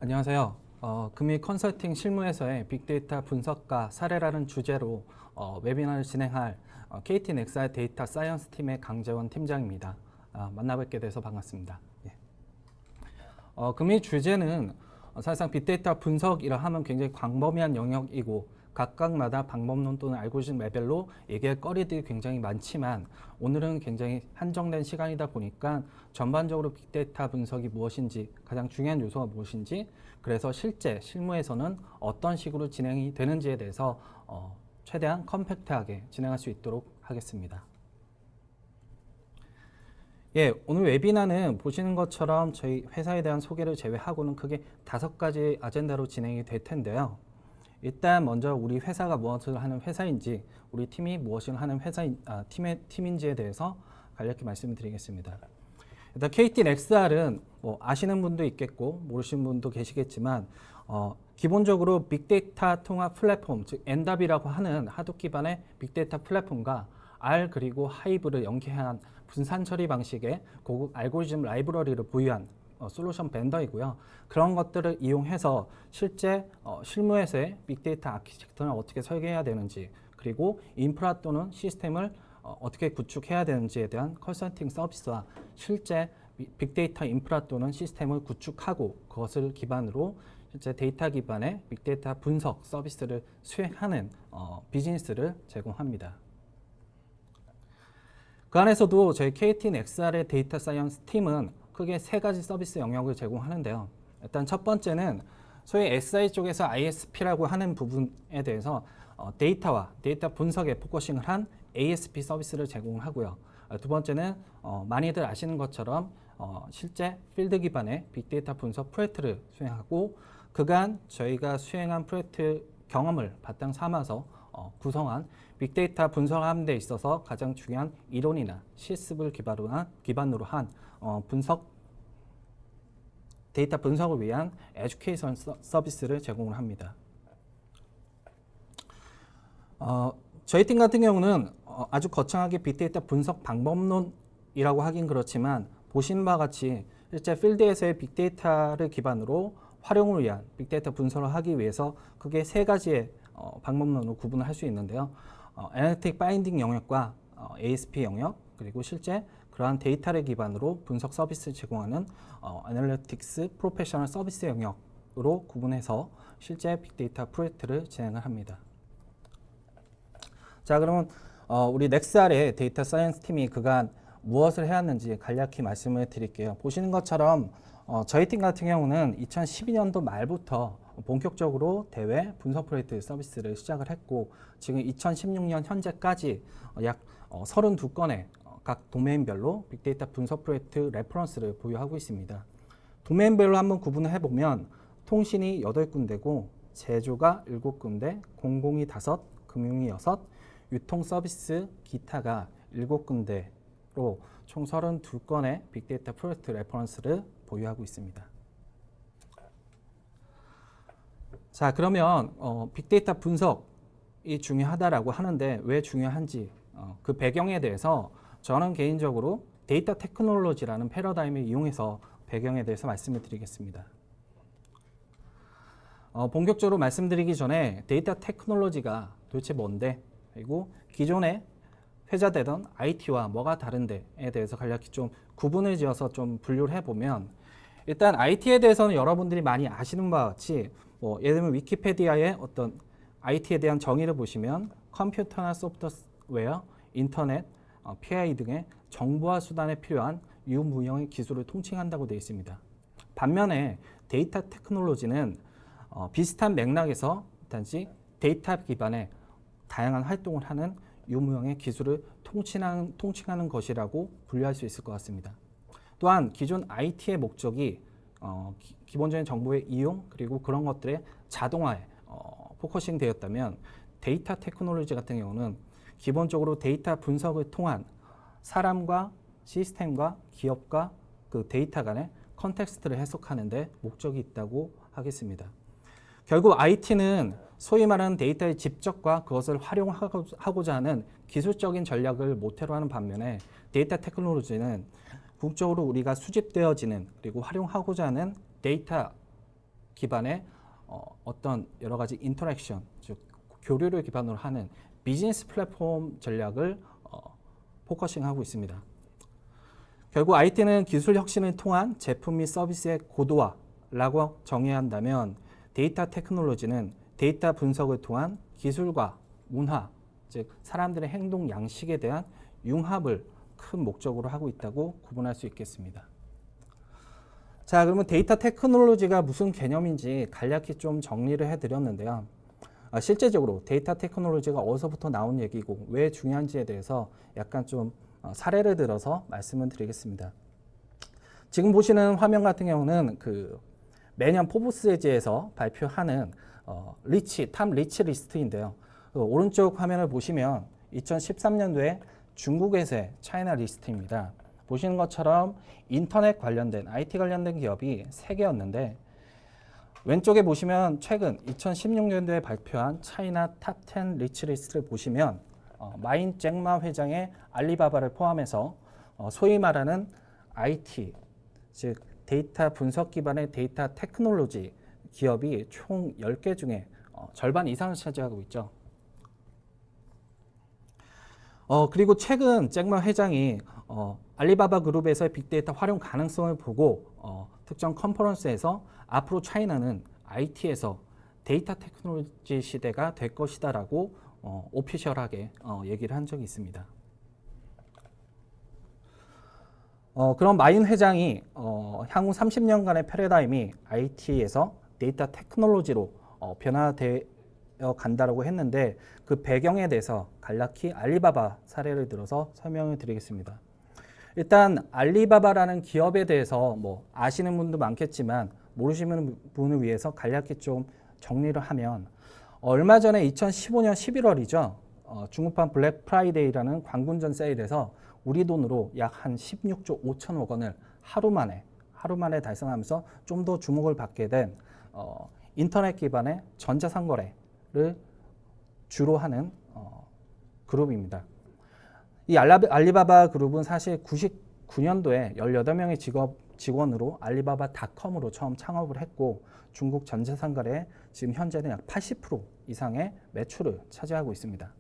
안녕하세요. 금융 컨설팅 실무에서의 빅데이터 분석과 사례라는 주제로 웨비나를 진행할 KT넥사의 데이터 사이언스 팀의 강재원 팀장입니다. 만나뵙게 돼서 반갑습니다. 예. 금융 주제는 사실상 빅데이터 분석이라 하면 굉장히 광범위한 영역이고 각각마다 방법론 또는 알고리즘 레벨로 얘기할 거리들이 굉장히 많지만 오늘은 굉장히 한정된 시간이다 보니까 전반적으로 빅데이터 분석이 무엇인지 가장 중요한 요소가 무엇인지 그래서 실제 실무에서는 어떤 식으로 진행이 되는지에 대해서 최대한 컴팩트하게 진행할 수 있도록 하겠습니다. 예, 오늘 웨비나는 보시는 것처럼 저희 회사에 대한 소개를 제외하고는 크게 5가지 아젠다로 진행이 될 텐데요. 일단 먼저 우리 회사가 무엇을 하는 회사인지, 우리 팀이 무엇을 하는 팀인지에 대해서 간략히 말씀드리겠습니다. 일단 KT넥스R은 아시는 분도 있겠고 모르시는 분도 계시겠지만 기본적으로 빅데이터 통합 플랫폼, 즉 엔답이라고 하는 하드 기반의 빅데이터 플랫폼과 R 그리고 하이브를 연계한 분산 처리 방식의 고급 알고리즘 라이브러리를 보유한 솔루션 벤더이고요. 그런 것들을 이용해서 실제 실무에서의 빅데이터 아키텍처를 어떻게 설계해야 되는지 그리고 인프라 또는 시스템을 어떻게 구축해야 되는지에 대한 컨설팅 서비스와 실제 빅데이터 인프라 또는 시스템을 구축하고 그것을 기반으로 실제 데이터 기반의 빅데이터 분석 서비스를 수행하는 비즈니스를 제공합니다. 그 안에서도 저희 KT넥스R의 데이터 사이언스 팀은 크게 3가지 서비스 영역을 제공하는데요. 일단 첫 번째는 소위 SI 쪽에서 ISP라고 하는 부분에 대해서 데이터와 데이터 분석에 포커싱을 한 ASP 서비스를 제공하고요. 두 번째는 많이들 아시는 것처럼 실제 필드 기반의 빅데이터 분석 프로젝트를 수행하고 그간 저희가 수행한 프로젝트 경험을 바탕 삼아서 구성한 빅데이터 분석하는 데 있어서 가장 중요한 이론이나 실습을 기반으로 한 데이터 분석을 위한 에듀케이션 서비스를 제공을 합니다. 저희 팀 같은 경우는 아주 거창하게 빅데이터 분석 방법론이라고 하긴 그렇지만 보시는 바와 같이 실제 필드에서의 빅데이터를 기반으로 활용을 위한 빅데이터 분석을 하기 위해서 크게 3가지의 방법론으로 구분을 할 수 있는데요. 애널리틱 바인딩 영역과 ASP 영역 그리고 실제 그러한 데이터를 기반으로 분석 서비스를 제공하는 애널리틱스 프로페셔널 서비스 영역으로 구분해서 실제 빅데이터 프로젝트를 진행을 합니다. 자, 그러면 우리 넥스R의 데이터 사이언스 팀이 그간 무엇을 해왔는지 간략히 말씀을 드릴게요. 보시는 것처럼 저희 팀 같은 경우는 2012년도 말부터 본격적으로 대외 분석 프로젝트 서비스를 시작을 했고 지금 2016년 현재까지 약 32건의 각 도메인별로 빅데이터 분석 프로젝트 레퍼런스를 보유하고 있습니다. 도메인별로 한번 구분을 해보면 통신이 8군데고 제조가 7군데, 공공이 5, 금융이 6, 유통 서비스, 기타가 7군데로 총 32건의 빅데이터 프로젝트 레퍼런스를 보유하고 있습니다. 자, 그러면 빅데이터 분석이 중요하다라고 하는데 왜 중요한지 그 배경에 대해서 저는 개인적으로 데이터 테크놀로지라는 패러다임을 이용해서 배경에 대해서 말씀을 드리겠습니다. 본격적으로 말씀드리기 전에 데이터 테크놀로지가 도대체 뭔데? 그리고 기존에 회자되던 IT와 뭐가 다른데에 대해서 간략히 좀 구분을 지어서 좀 분류를 해보면 일단 IT에 대해서는 여러분들이 많이 아시는 바와 같이 예를 들면 위키페디아의 어떤 IT에 대한 정의를 보시면 컴퓨터나 소프트웨어, 인터넷, PI 등의 정보화 수단에 필요한 유무형의 기술을 통칭한다고 되어 있습니다. 반면에 데이터 테크놀로지는 비슷한 맥락에서 단지 데이터 기반의 다양한 활동을 하는 유무형의 기술을 통칭하는 것이라고 분류할 수 있을 것 같습니다. 또한 기존 IT의 목적이 기본적인 정보의 이용 그리고 그런 것들의 자동화에 포커싱 되었다면 데이터 테크놀로지 같은 경우는 기본적으로 데이터 분석을 통한 사람과 시스템과 기업과 그 데이터 간의 컨텍스트를 해석하는 데 목적이 있다고 하겠습니다. 결국 IT는 소위 말하는 데이터의 집적과 그것을 활용하고자 하는 기술적인 전략을 모태로 하는 반면에 데이터 테크놀로지는 궁극적으로 우리가 수집되어지는 그리고 활용하고자 하는 데이터 기반의 어떤 여러 가지 인터랙션, 즉 교류를 기반으로 하는 비즈니스 플랫폼 전략을 포커싱하고 있습니다. 결국 IT는 기술 혁신을 통한 제품 및 서비스의 고도화라고 정의해야 한다면 데이터 테크놀로지는 데이터 분석을 통한 기술과 문화, 즉 사람들의 행동 양식에 대한 융합을 큰 목적으로 하고 있다고 구분할 수 있겠습니다. 자, 그러면 데이터 테크놀로지가 무슨 개념인지 간략히 좀 정리를 해드렸는데요. 실제적으로 데이터 테크놀로지가 어디서부터 나온 얘기고 왜 중요한지에 대해서 약간 좀 사례를 들어서 말씀을 드리겠습니다. 지금 보시는 화면 같은 경우는 매년 포브스지에서 발표하는 탑 리치 리스트인데요. 오른쪽 화면을 보시면 2013년도에 중국에서의 차이나 리스트입니다. 보시는 것처럼 인터넷 관련된 IT 관련된 기업이 3개였는데 왼쪽에 보시면 최근 2016년도에 발표한 차이나 탑 10 리치 리스트를 보시면 마인 잭마 회장의 알리바바를 포함해서 소위 말하는 IT, 즉 데이터 분석 기반의 데이터 테크놀로지 기업이 총 10개 중에 절반 이상을 차지하고 있죠. 그리고 최근 잭마 회장이 알리바바 그룹에서의 빅데이터 활용 가능성을 보고 특정 컨퍼런스에서 앞으로 차이나는 IT에서 데이터 테크놀로지 시대가 될 것이다라고 오피셜하게 얘기를 한 적이 있습니다. 그럼 마인 회장이 향후 30년간의 패러다임이 IT에서 데이터 테크놀로지로 변화되어 간다라고 했는데 그 배경에 대해서 간략히 알리바바 사례를 들어서 설명을 드리겠습니다. 일단 알리바바라는 기업에 대해서 아시는 분도 많겠지만 모르시는 분을 위해서 간략히 좀 정리를 하면 얼마 전에 2015년 11월이죠. 중국판 블랙 프라이데이라는 광군전 세일에서 우리 돈으로 약 한 16조 5천억 원을 하루 만에 달성하면서 좀 더 주목을 받게 된 인터넷 기반의 전자상거래를 주로 하는 그룹입니다. 이 알리바바 그룹은 사실 99년도에 18명의 직원으로 알리바바닷컴으로 처음 창업을 했고 중국 전자상거래에 지금 현재는 약 80% 이상의 매출을 차지하고 있습니다.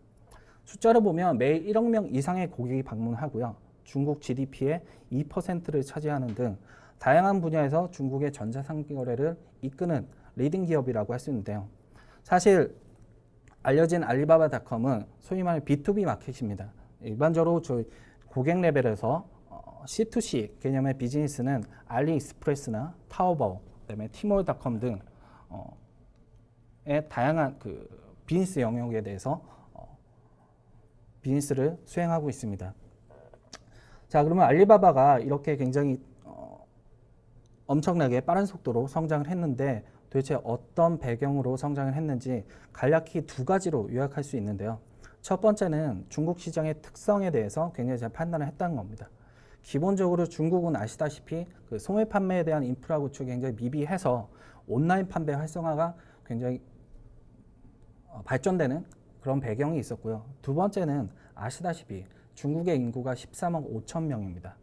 숫자를 보면 매일 1억 명 이상의 고객이 방문하고요. 중국 GDP의 2%를 차지하는 등 다양한 분야에서 중국의 전자상거래를 이끄는 리딩 기업이라고 할 수 있는데요. 사실 알려진 알리바바닷컴은 소위 말하는 B2B 마켓입니다. 일반적으로 저희 고객 레벨에서 C2C 개념의 비즈니스는 알리익스프레스나 타오바오, 그다음에 티몰닷컴 등의 다양한 비즈니스 영역에 대해서 비즈니스를 수행하고 있습니다. 자, 그러면 알리바바가 이렇게 굉장히 엄청나게 빠른 속도로 성장을 했는데 도대체 어떤 배경으로 성장을 했는지 간략히 두 가지로 요약할 수 있는데요. 첫 번째는 중국 시장의 특성에 대해서 굉장히 잘 판단을 했다는 겁니다. 기본적으로 중국은 아시다시피 소매 판매에 대한 인프라 구축이 굉장히 미비해서 온라인 판매 활성화가 굉장히 발전되는 그런 배경이 있었고요. 두 번째는 아시다시피 중국의 인구가 13억 5천 명입니다.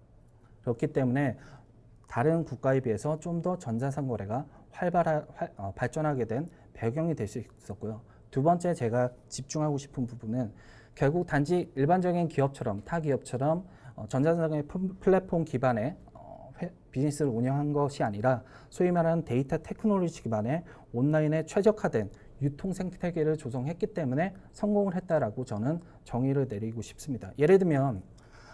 그렇기 때문에 다른 국가에 비해서 좀 더 전자상거래가 발전하게 된 배경이 될 수 있었고요. 두 번째 제가 집중하고 싶은 부분은 결국 단지 일반적인 기업처럼 타 기업처럼 전자상거래 플랫폼 기반의 비즈니스를 운영한 것이 아니라 소위 말하는 데이터 테크놀로지 기반의 온라인에 최적화된 유통 생태계를 조성했기 때문에 성공을 했다라고 저는 정의를 내리고 싶습니다. 예를 들면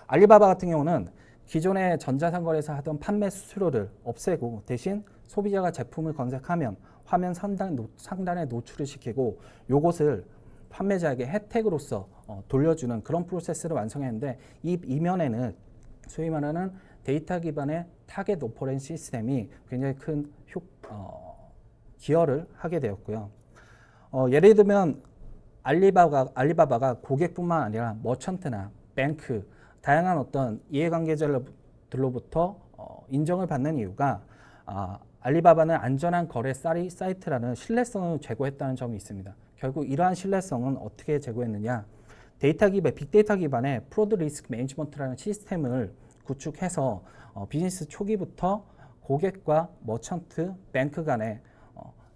알리바바 같은 경우는 기존의 전자상거래에서 하던 판매 수수료를 없애고 대신 소비자가 제품을 검색하면 화면 상단에 노출을 시키고 이것을 판매자에게 혜택으로서 돌려주는 그런 프로세스를 완성했는데 이 이면에는 소위 말하는 데이터 기반의 타겟 오퍼레이션 시스템이 굉장히 큰 기여를 하게 되었고요. 예를 들면 알리바바가 고객뿐만 아니라 머천트나 뱅크, 다양한 어떤 이해관계자들로부터 인정을 받는 이유가 알리바바는 안전한 거래 사이트라는 신뢰성을 제고했다는 점이 있습니다. 결국 이러한 신뢰성은 어떻게 제고했느냐? 빅데이터 기반의 프로드 리스크 매니지먼트라는 시스템을 구축해서 비즈니스 초기부터 고객과 머천트, 뱅크 간의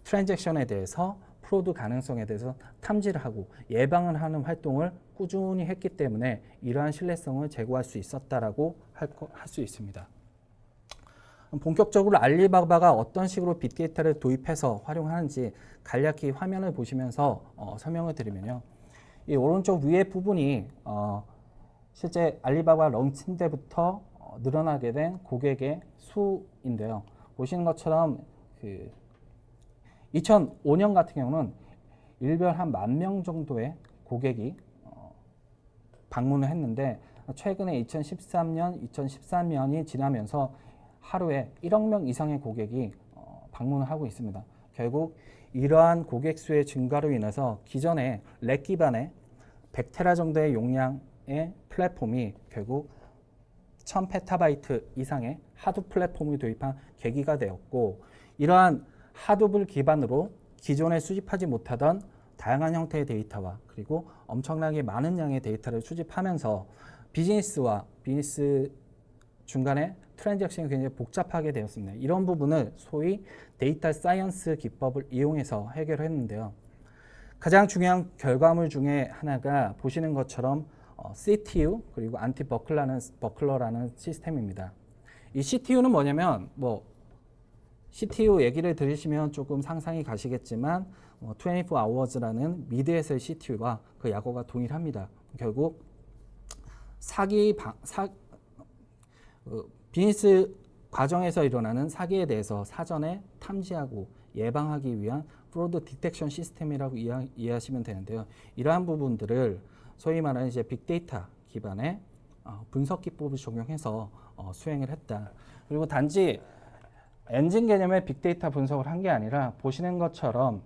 트랜잭션에 대해서 프로드 가능성에 대해서 탐지를 하고 예방을 하는 활동을 꾸준히 했기 때문에 이러한 신뢰성을 제고할 수 있었다라고 할 수 있습니다. 본격적으로 알리바바가 어떤 식으로 빅데이터를 도입해서 활용하는지 간략히 화면을 보시면서 설명을 드리면요. 이 오른쪽 위에 부분이 실제 알리바바 런칭 때부터 늘어나게 된 고객의 수인데요. 보시는 것처럼 2005년 같은 경우는 일별 한 10,000명 정도의 고객이 방문을 했는데 최근에 2013년, 2014년이 지나면서 하루에 1억 명 이상의 고객이 방문을 하고 있습니다. 결국 이러한 고객 수의 증가로 인해서 기존의 렉 기반의 100테라 정도의 용량의 플랫폼이 결국 1000페타바이트 이상의 하둡 플랫폼을 도입한 계기가 되었고, 이러한 하둡을 기반으로 기존에 수집하지 못하던 다양한 형태의 데이터와 그리고 엄청나게 많은 양의 데이터를 수집하면서 비즈니스와 비즈니스 중간에 트랜잭션이 굉장히 복잡하게 되었습니다. 이런 부분을 소위 데이터 사이언스 기법을 이용해서 해결했는데요. 가장 중요한 결과물 중에 하나가 보시는 것처럼 CTU 그리고 안티 버클러라는 시스템입니다. 이 CTU는 뭐냐면 CTU 얘기를 들으시면 조금 상상이 가시겠지만 24hours라는 미드에서의 CTU와 그 약어가 동일합니다. 결국 비즈니스 과정에서 일어나는 사기에 대해서 사전에 탐지하고 예방하기 위한 프로드 디텍션 시스템이라고 이해하시면 되는데요. 이러한 부분들을 소위 말하는 이제 빅데이터 기반의 분석 기법을 적용해서 수행을 했다. 그리고 단지 엔진 개념의 빅데이터 분석을 한 게 아니라 보시는 것처럼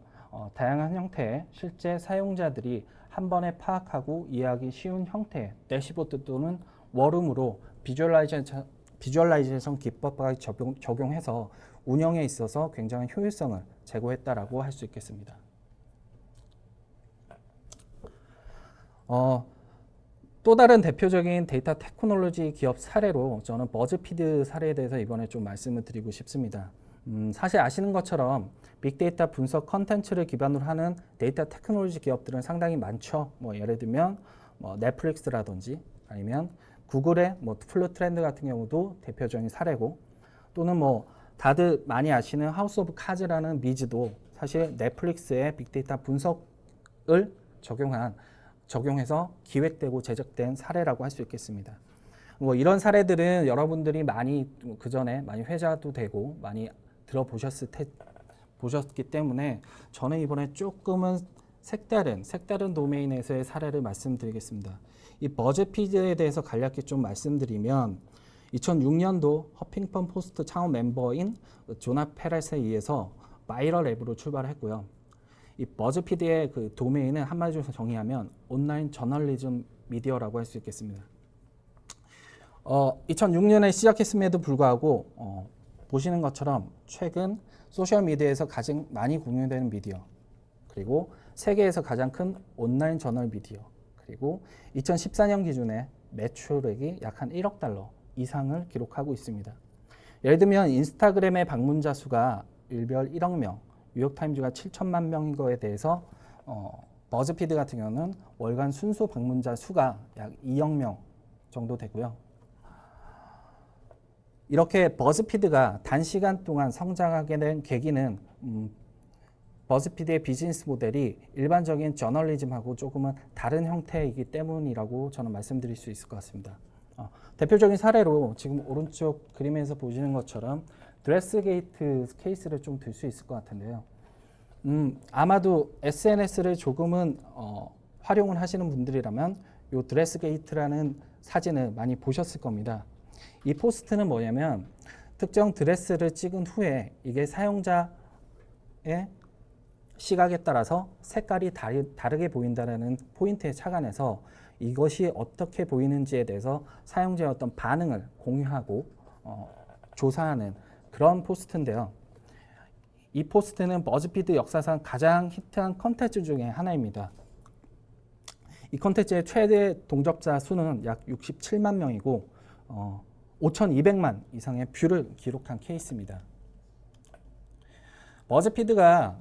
다양한 형태의 실제 사용자들이 한 번에 파악하고 이해하기 쉬운 형태의 대시보드 또는 워룸으로 비주얼라이제이션 기법까지 적용해서 운영에 있어서 굉장한 효율성을 제고했다라고 할 수 있겠습니다. 또 다른 대표적인 데이터 테크놀로지 기업 사례로 저는 버즈피드 사례에 대해서 이번에 좀 말씀을 드리고 싶습니다. 사실 아시는 것처럼 빅데이터 분석 컨텐츠를 기반으로 하는 데이터 테크놀로지 기업들은 상당히 많죠. 예를 들면 넷플릭스라든지 아니면 구글의 플루 트렌드 같은 경우도 대표적인 사례고, 또는 다들 많이 아시는 하우스 오브 카즈라는 미즈도 사실 넷플릭스의 빅데이터 분석을 적용해서 기획되고 제작된 사례라고 할 수 있겠습니다. 이런 사례들은 여러분들이 많이 그전에 많이 회자도 되고 많이 보셨기 때문에 저는 이번에 조금은 색다른 도메인에서의 사례를 말씀드리겠습니다. 이 버즈피드에 대해서 간략히 좀 말씀드리면 2006년도 허핑턴 포스트 창업 멤버인 조나 페렛에 의해서 바이럴 앱으로 출발했고요. 이 버즈피드의 그 도메인은 한마디로 정의하면 온라인 저널리즘 미디어라고 할 수 있겠습니다. 2006년에 시작했음에도 불구하고 보시는 것처럼 최근 소셜미디어에서 가장 많이 공유되는 미디어, 그리고 세계에서 가장 큰 온라인 저널 미디어, 그리고 2014년 기준에 매출액이 약 한 1억 달러 이상을 기록하고 있습니다. 예를 들면 인스타그램의 방문자 수가 일별 1억 명, 뉴욕타임즈가 7천만 명인 거에 대해서 버즈피드 같은 경우는 월간 순수 방문자 수가 약 2억 명 정도 되고요. 이렇게 버즈피드가 단시간 동안 성장하게 된 계기는 버즈피드의 비즈니스 모델이 일반적인 저널리즘하고 조금은 다른 형태이기 때문이라고 저는 말씀드릴 수 있을 것 같습니다. 대표적인 사례로 지금 오른쪽 그림에서 보시는 것처럼 드레스게이트 케이스를 좀 들 수 있을 것 같은데요. 아마도 SNS를 조금은 활용을 하시는 분들이라면 이 드레스게이트라는 사진을 많이 보셨을 겁니다. 이 포스트는 뭐냐면 특정 드레스를 찍은 후에 이게 사용자의 시각에 따라서 색깔이 다르게 보인다는 포인트에 착안해서 이것이 어떻게 보이는지에 대해서 사용자의 어떤 반응을 공유하고 조사하는 그런 포스트인데요. 이 포스트는 버즈피드 역사상 가장 히트한 컨텐츠 중에 하나입니다. 이 컨텐츠의 최대 동접자 수는 약 67만 명이고 5,200만 이상의 뷰를 기록한 케이스입니다. 버즈피드가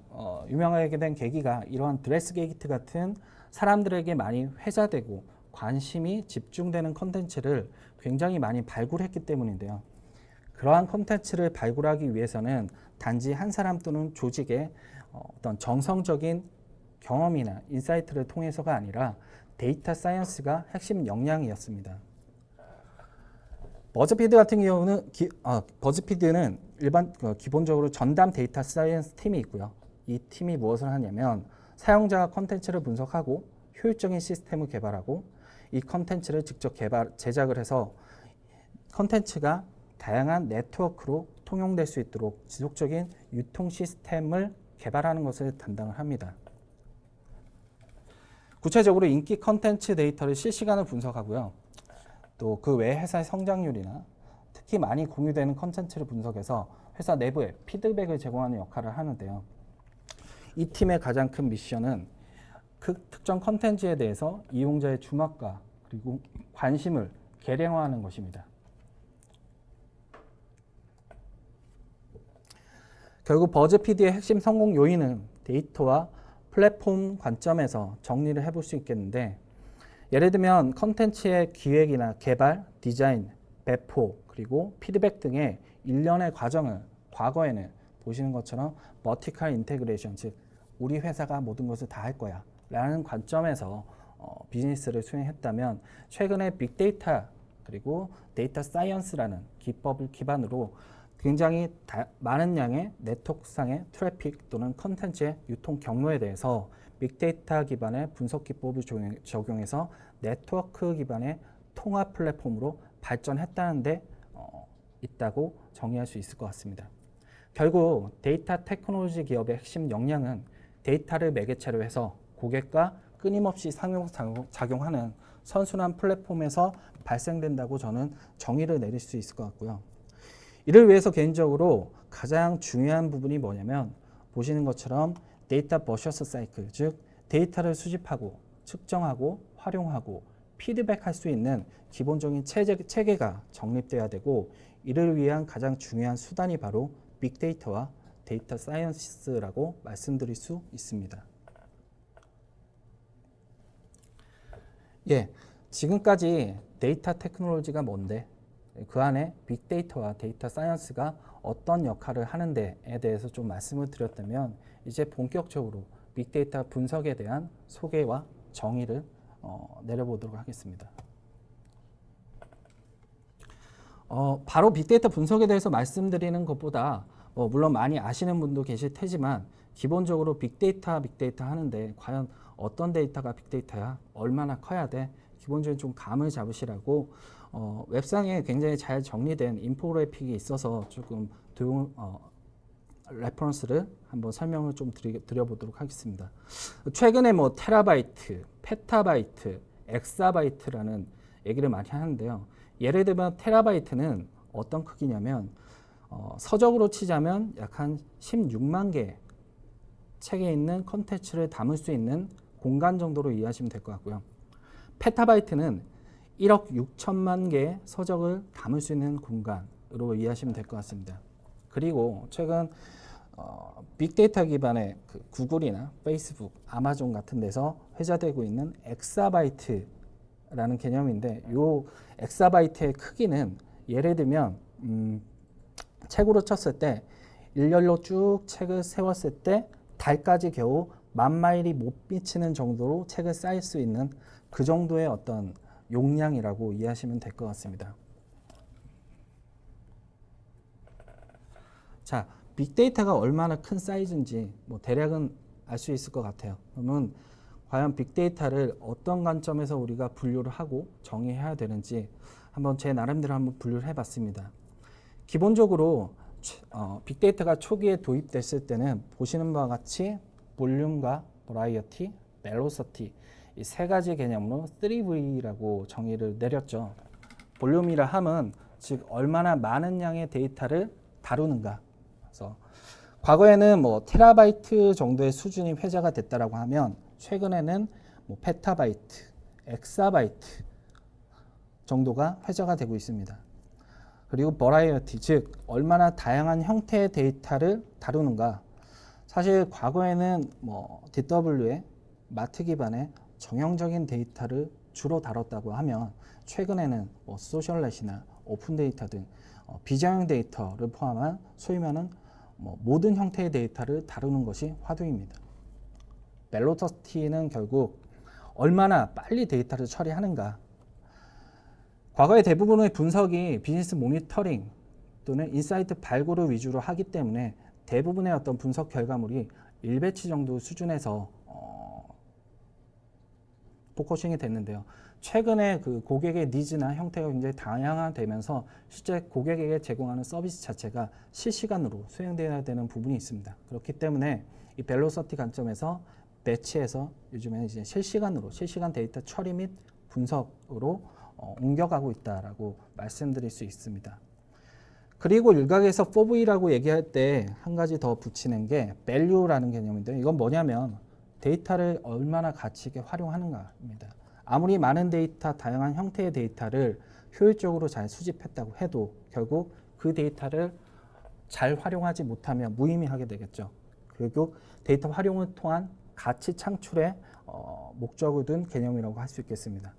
유명하게 된 계기가 이러한 드레스게이트 같은 사람들에게 많이 회자되고 관심이 집중되는 컨텐츠를 굉장히 많이 발굴했기 때문인데요. 그러한 컨텐츠를 발굴하기 위해서는 단지 한 사람 또는 조직의 어떤 정성적인 경험이나 인사이트를 통해서가 아니라 데이터 사이언스가 핵심 역량이었습니다. 버즈피드 같은 경우는 버즈피드는 기본적으로 전담 데이터 사이언스 팀이 있고요. 이 팀이 무엇을 하냐면 사용자가 컨텐츠를 분석하고 효율적인 시스템을 개발하고 이 컨텐츠를 직접 제작을 해서 컨텐츠가 다양한 네트워크로 통용될 수 있도록 지속적인 유통 시스템을 개발하는 것을 담당을 합니다. 구체적으로 인기 컨텐츠 데이터를 실시간으로 분석하고요. 또 그 외 회사의 성장률이나 특히 많이 공유되는 컨텐츠를 분석해서 회사 내부에 피드백을 제공하는 역할을 하는데요. 이 팀의 가장 큰 미션은 그 특정 컨텐츠에 대해서 이용자의 주목과 그리고 관심을 계량화하는 것입니다. 결국 버즈피드의 핵심 성공 요인은 데이터와 플랫폼 관점에서 정리를 해볼 수 있겠는데, 예를 들면 컨텐츠의 기획이나 개발, 디자인, 배포, 그리고 피드백 등의 일련의 과정을 과거에는 보시는 것처럼 버티컬 인테그레이션, 즉 우리 회사가 모든 것을 다 할 거야 라는 관점에서 비즈니스를 수행했다면, 최근에 빅데이터 그리고 데이터 사이언스라는 기법을 기반으로 굉장히 많은 양의 네트워크상의 트래픽 또는 컨텐츠의 유통 경로에 대해서 빅데이터 기반의 분석 기법을 적용해서 네트워크 기반의 통합 플랫폼으로 발전했다는 데 있다고 정의할 수 있을 것 같습니다. 결국 데이터 테크놀로지 기업의 핵심 역량은 데이터를 매개체로 해서 고객과 끊임없이 상호작용하는 선순환 플랫폼에서 발생된다고 저는 정의를 내릴 수 있을 것 같고요. 이를 위해서 개인적으로 가장 중요한 부분이 뭐냐면, 보시는 것처럼 데이터 버셔스 사이클, 즉 데이터를 수집하고 측정하고 활용하고 피드백할 수 있는 기본적인 체계가 정립돼야 되고, 이를 위한 가장 중요한 수단이 바로 빅데이터와 데이터 사이언스라고 말씀드릴 수 있습니다. 지금까지 데이터 테크놀로지가 뭔데, 그 안에 빅데이터와 데이터 사이언스가 어떤 역할을 하는데에 대해서 좀 말씀을 드렸다면, 이제 본격적으로 빅데이터 분석에 대한 소개와 정의를 내려보도록 하겠습니다. 바로 빅데이터 분석에 대해서 말씀드리는 것보다 물론 많이 아시는 분도 계실 테지만, 기본적으로 빅데이터 하는데 과연 어떤 데이터가 빅데이터야, 얼마나 커야 돼, 기본적인 좀 감을 잡으시라고 웹상에 굉장히 잘 정리된 인포그래픽이 있어서 조금 레퍼런스를 한번 설명을 좀 드려보도록 하겠습니다. 최근에 테라바이트, 페타바이트, 엑사바이트라는 얘기를 많이 하는데요. 예를 들면 테라바이트는 어떤 크기냐면 서적으로 치자면 약 한 16만 개 책에 있는 컨텐츠를 담을 수 있는 공간 정도로 이해하시면 될 것 같고요. 페타바이트는 1억 6천만 개의 서적을 담을 수 있는 공간으로 이해하시면 될 것 같습니다. 그리고 최근 빅데이터 기반의 구글이나 페이스북, 아마존 같은 데서 회자되고 있는 엑사바이트라는 개념인데, 이 엑사바이트의 크기는 예를 들면 책으로 쳤을 때 일렬로 쭉 책을 세웠을 때 달까지 겨우 10,000마일이 못 미치는 정도로 책을 쌓일 수 있는 그 정도의 어떤 용량이라고 이해하시면 될 것 같습니다. 자, 빅데이터가 얼마나 큰 사이즈인지 대략은 알 수 있을 것 같아요. 그러면 과연 빅데이터를 어떤 관점에서 우리가 분류를 하고 정의해야 되는지 한번 제 나름대로 한번 분류를 해봤습니다. 기본적으로 빅데이터가 초기에 도입됐을 때는 보시는 바와 같이 볼륨과 버라이어티, 벨로시티 이 세 가지 개념으로 3V라고 정의를 내렸죠. 볼륨이라 함은 즉 얼마나 많은 양의 데이터를 다루는가. 그래서 과거에는 테라바이트 정도의 수준이 회자가 됐다라고 하면, 최근에는 페타바이트, 엑사바이트 정도가 회자가 되고 있습니다. 그리고 버라이어티, 즉 얼마나 다양한 형태의 데이터를 다루는가. 사실 과거에는 뭐 DW의 마트 기반의 정형적인 데이터를 주로 다뤘다고 하면 최근에는 뭐 소셜넷이나 오픈 데이터 등 비정형 데이터를 포함한 소위 말하는 뭐 모든 형태의 데이터를 다루는 것이 화두입니다. 벨로서티는 결국 얼마나 빨리 데이터를 처리하는가. 과거의 대부분의 분석이 비즈니스 모니터링 또는 인사이트 발굴을 위주로 하기 때문에 대부분의 어떤 분석 결과물이 1배치 정도 수준에서 포커싱이 됐는데요. 최근에 그 고객의 니즈나 형태가 굉장히 다양화되면서 실제 고객에게 제공하는 서비스 자체가 실시간으로 수행되어야 되는 부분이 있습니다. 그렇기 때문에 이 벨로서티 관점에서 배치해서 요즘에는 이제 실시간 데이터 처리 및 분석으로 옮겨가고 있다라고 말씀드릴 수 있습니다. 그리고 일각에서 4V라고 얘기할 때 한 가지 더 붙이는 게 value라는 개념인데요. 이건 뭐냐면 데이터를 얼마나 가치 있게 활용하는가입니다. 아무리 많은 데이터, 다양한 형태의 데이터를 효율적으로 잘 수집했다고 해도 결국 그 데이터를 잘 활용하지 못하면 무의미하게 되겠죠. 결국 데이터 활용을 통한 가치 창출의 목적을 둔 개념이라고 할 수 있겠습니다.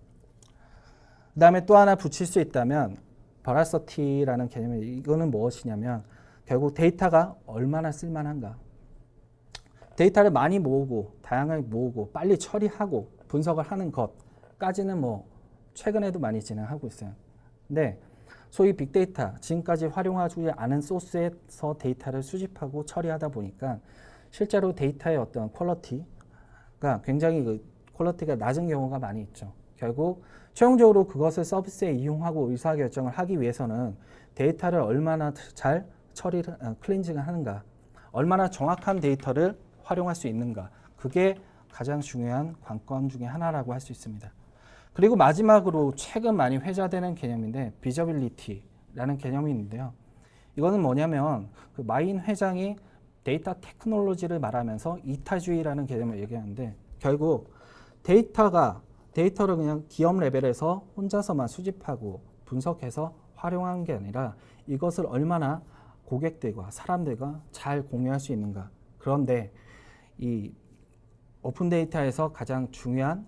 그 다음에 또 하나 붙일 수 있다면 버라서티라는 개념이 이거는 무엇이냐면 결국 데이터가 얼마나 쓸만한가. 데이터를 많이 모으고 다양하게 모으고 빨리 처리하고 분석을 하는 것까지는 뭐 최근에도 많이 진행하고 있어요. 근데 소위 빅데이터, 지금까지 활용하지 않은 소스에서 데이터를 수집하고 처리하다 보니까 실제로 데이터의 어떤 퀄리티가 굉장히 퀄리티가 낮은 경우가 많이 있죠. 결국 최종적으로 그것을 서비스에 이용하고 의사결정을 하기 위해서는 데이터를 얼마나 잘 처리를 클렌징을 하는가, 얼마나 정확한 데이터를 활용할 수 있는가, 그게 가장 중요한 관건 중에 하나라고 할 수 있습니다. 그리고 마지막으로 최근 많이 회자되는 개념인데 비저빌리티라는 개념이 있는데요. 이거는 뭐냐면 그 마인 회장이 데이터 테크놀로지를 말하면서 이타주의라는 개념을 얘기하는데 결국 데이터를 그냥 기업 레벨에서 혼자서만 수집하고 분석해서 활용한 게 아니라 이것을 얼마나 고객들과 사람들과 잘 공유할 수 있는가. 그런데 이 오픈 데이터에서 가장 중요한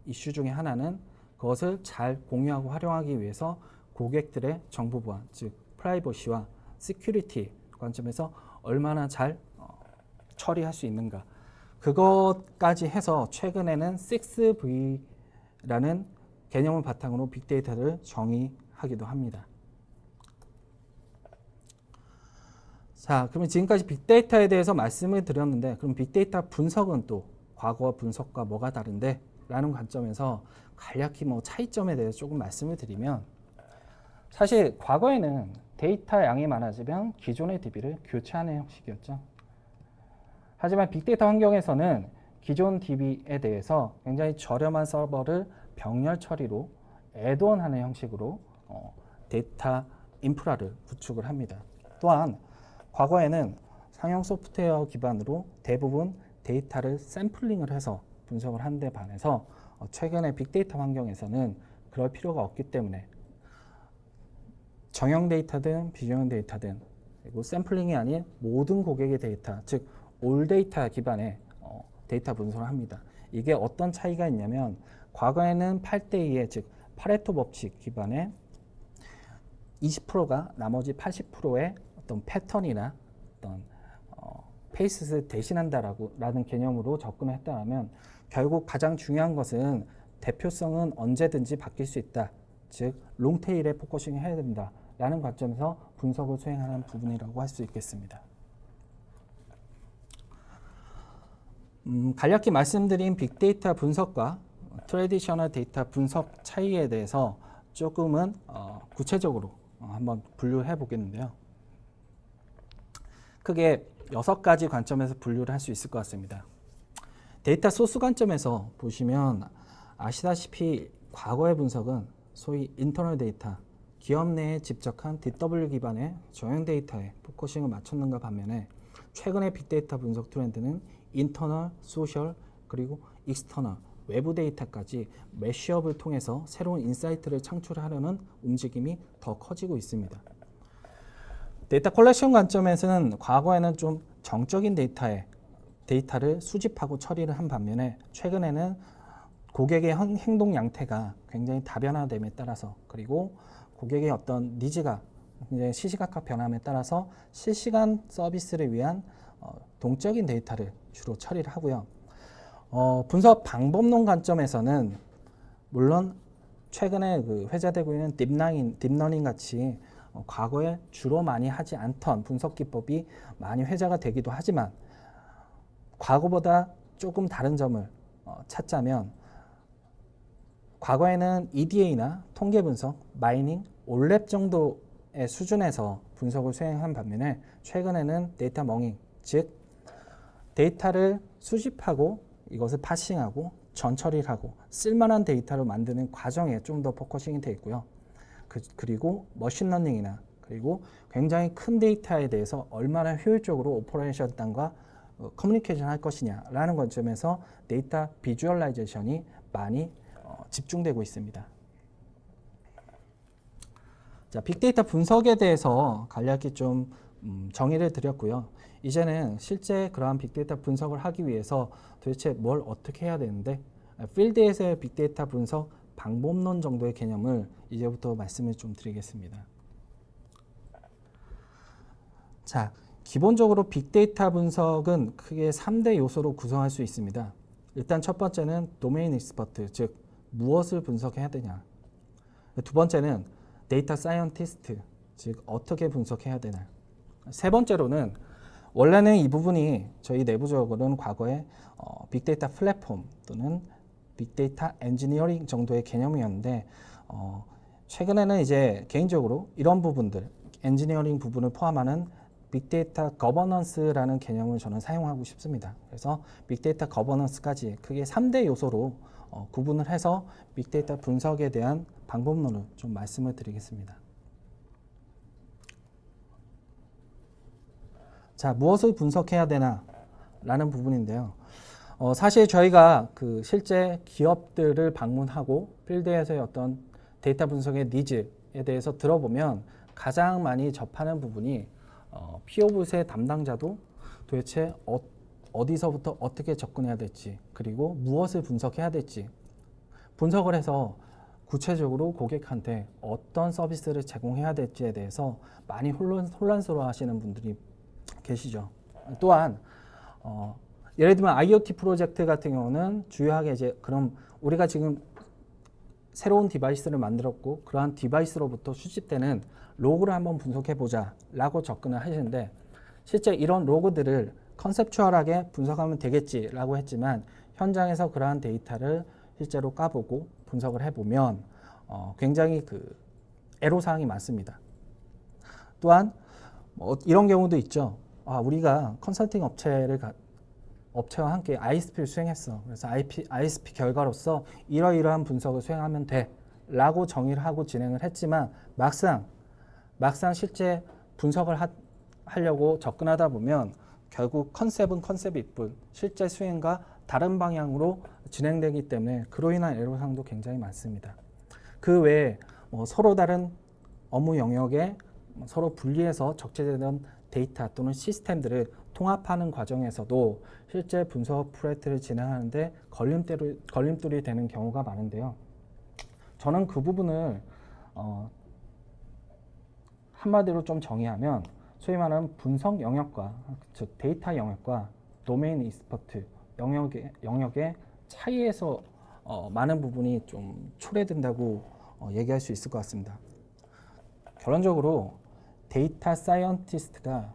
이슈 중에 하나는 그것을 잘 공유하고 활용하기 위해서 고객들의 정보 보안, 즉 프라이버시와 시큐리티 관점에서 얼마나 잘 처리할 수 있는가. 그것까지 해서 최근에는 6V라는 개념을 바탕으로 빅데이터를 정의하기도 합니다. 자, 그러면 지금까지 빅데이터에 대해서 말씀을 드렸는데 그럼 빅데이터 분석은 또 과거 분석과 뭐가 다른데? 라는 관점에서 간략히 뭐 차이점에 대해서 조금 말씀을 드리면 사실 과거에는 데이터 양이 많아지면 기존의 DB를 교체하는 형식이었죠. 하지만 빅데이터 환경에서는 기존 DB에 대해서 굉장히 저렴한 서버를 병렬 처리로 애드온하는 형식으로 데이터 인프라를 구축을 합니다. 또한 과거에는 상용 소프트웨어 기반으로 대부분 데이터를 샘플링을 해서 분석을 하는 데 반해서 최근에 빅데이터 환경에서는 그럴 필요가 없기 때문에 정형 데이터든 비정형 데이터든 그리고 샘플링이 아닌 모든 고객의 데이터, 즉 올 데이터 기반의 데이터 분석을 합니다. 이게 어떤 차이가 있냐면 과거에는 8대2의 즉 파레토 법칙 기반의 20%가 나머지 80%의 어떤 패턴이나 어떤 페이스를 대신한다라는 개념으로 접근을 했다면 결국 가장 중요한 것은 대표성은 언제든지 바뀔 수 있다. 즉 롱테일에 포커싱을 해야 된다라는 관점에서 분석을 수행하는 부분이라고 할 수 있겠습니다. 간략히 말씀드린 빅데이터 분석과 트래디셔널 데이터 분석 차이에 대해서 조금은 구체적으로 한번 분류해 보겠는데요. 크게 6가지 관점에서 분류를 할 수 있을 것 같습니다. 데이터 소스 관점에서 보시면 아시다시피 과거의 분석은 소위 인터널 데이터, 기업 내에 집적한 DW 기반의 정형 데이터에 포커싱을 맞췄는가 반면에 최근의 빅데이터 분석 트렌드는 인터널, 소셜, 그리고 익스터널, 외부 데이터까지 매시업을 통해서 새로운 인사이트를 창출하려는 움직임이 더 커지고 있습니다. 데이터 컬렉션 관점에서는 과거에는 좀 정적인 데이터를 수집하고 처리를 한 반면에 최근에는 고객의 행동 양태가 굉장히 다변화됨에 따라서 그리고 고객의 어떤 니즈가 굉장히 시시각각 변함에 따라서 실시간 서비스를 위한 동적인 데이터를 주로 처리를 하고요. 분석 방법론 관점에서는 물론 최근에 회자되고 있는 딥러닝 같이 과거에 주로 많이 하지 않던 분석 기법이 많이 회자가 되기도 하지만 과거보다 조금 다른 점을 찾자면 과거에는 EDA나 통계 분석, 마이닝, 올랩 정도의 수준에서 분석을 수행한 반면에 최근에는 데이터 머잉, 즉 데이터를 수집하고 이것을 파싱하고 전처리를 하고 쓸만한 데이터로 만드는 과정에 좀 더 포커싱이 되어 있고요. 그리고 머신러닝이나 그리고 굉장히 큰 데이터에 대해서 얼마나 효율적으로 오퍼레이션단과 커뮤니케이션 할 것이냐라는 관점에서 데이터 비주얼라이제이션이 많이 집중되고 있습니다. 자, 빅데이터 분석에 대해서 간략히 좀 정의를 드렸고요. 이제는 실제 그러한 빅데이터 분석을 하기 위해서 도대체 뭘 어떻게 해야 되는데 필드에서의 빅데이터 분석 방법론 정도의 개념을 이제부터 말씀을 좀 드리겠습니다. 자, 기본적으로 빅데이터 분석은 크게 3대 요소로 구성할 수 있습니다. 일단 첫 번째는 도메인 익스퍼트, 즉 무엇을 분석해야 되냐. 두 번째는 데이터 사이언티스트, 즉 어떻게 분석해야 되나. 세 번째로는 원래는 이 부분이 저희 내부적으로는 과거에 빅데이터 플랫폼 또는 빅데이터 엔지니어링 정도의 개념이었는데 최근에는 이제 개인적으로 이런 부분들, 엔지니어링 부분을 포함하는 빅데이터 거버넌스라는 개념을 저는 사용하고 싶습니다. 그래서 빅데이터 거버넌스까지 크게 3대 요소로 구분을 해서 빅데이터 분석에 대한 방법론을 좀 말씀을 드리겠습니다. 자, 무엇을 분석해야 되나 라는 부분인데요. 사실 저희가 실제 기업들을 방문하고 필드에서의 어떤 데이터 분석의 니즈에 대해서 들어보면 가장 많이 접하는 부분이 PO브스의 담당자도 도대체 어디서부터 어떻게 접근해야 될지 그리고 무엇을 분석해야 될지 분석을 해서 구체적으로 고객한테 어떤 서비스를 제공해야 될지에 대해서 많이 혼란스러워 하시는 분들이 계시죠. 또한 예를 들면 IoT 프로젝트 같은 경우는 주요하게 이제 그럼 우리가 지금 새로운 디바이스를 만들었고 그러한 디바이스로부터 수집되는 로그를 한번 분석해 보자 라고 접근을 하시는데 실제 이런 로그들을 컨셉추얼하게 분석하면 되겠지 라고 했지만 현장에서 그러한 데이터를 실제로 까보고 분석을 해보면 굉장히 애로사항이 많습니다. 또한 이런 경우도 있죠. 우리가 컨설팅 업체와 함께 ISP를 수행했어. 그래서 ISP 결과로서 이러이러한 분석을 수행하면 돼 라고 정의를 하고 진행을 했지만 막상 실제 분석을 하려고 접근하다 보면 결국 컨셉은 컨셉일 뿐 실제 수행과 다른 방향으로 진행되기 때문에 그로 인한 애로사항도 굉장히 많습니다. 그 외에 서로 다른 업무 영역에 서로 분리해서 적재되는 데이터 또는 시스템들을 통합하는 과정에서도 실제 분석 프로젝트를 진행하는데 걸림돌이 되는 경우가 많은데요. 저는 그 부분을 한마디로 좀 정의하면 소위 말하는 분석 영역과 즉 데이터 영역과 도메인 익스퍼트 영역의 차이에서 많은 부분이 좀 초래된다고 얘기할 수 있을 것 같습니다. 결론적으로 데이터 사이언티스트가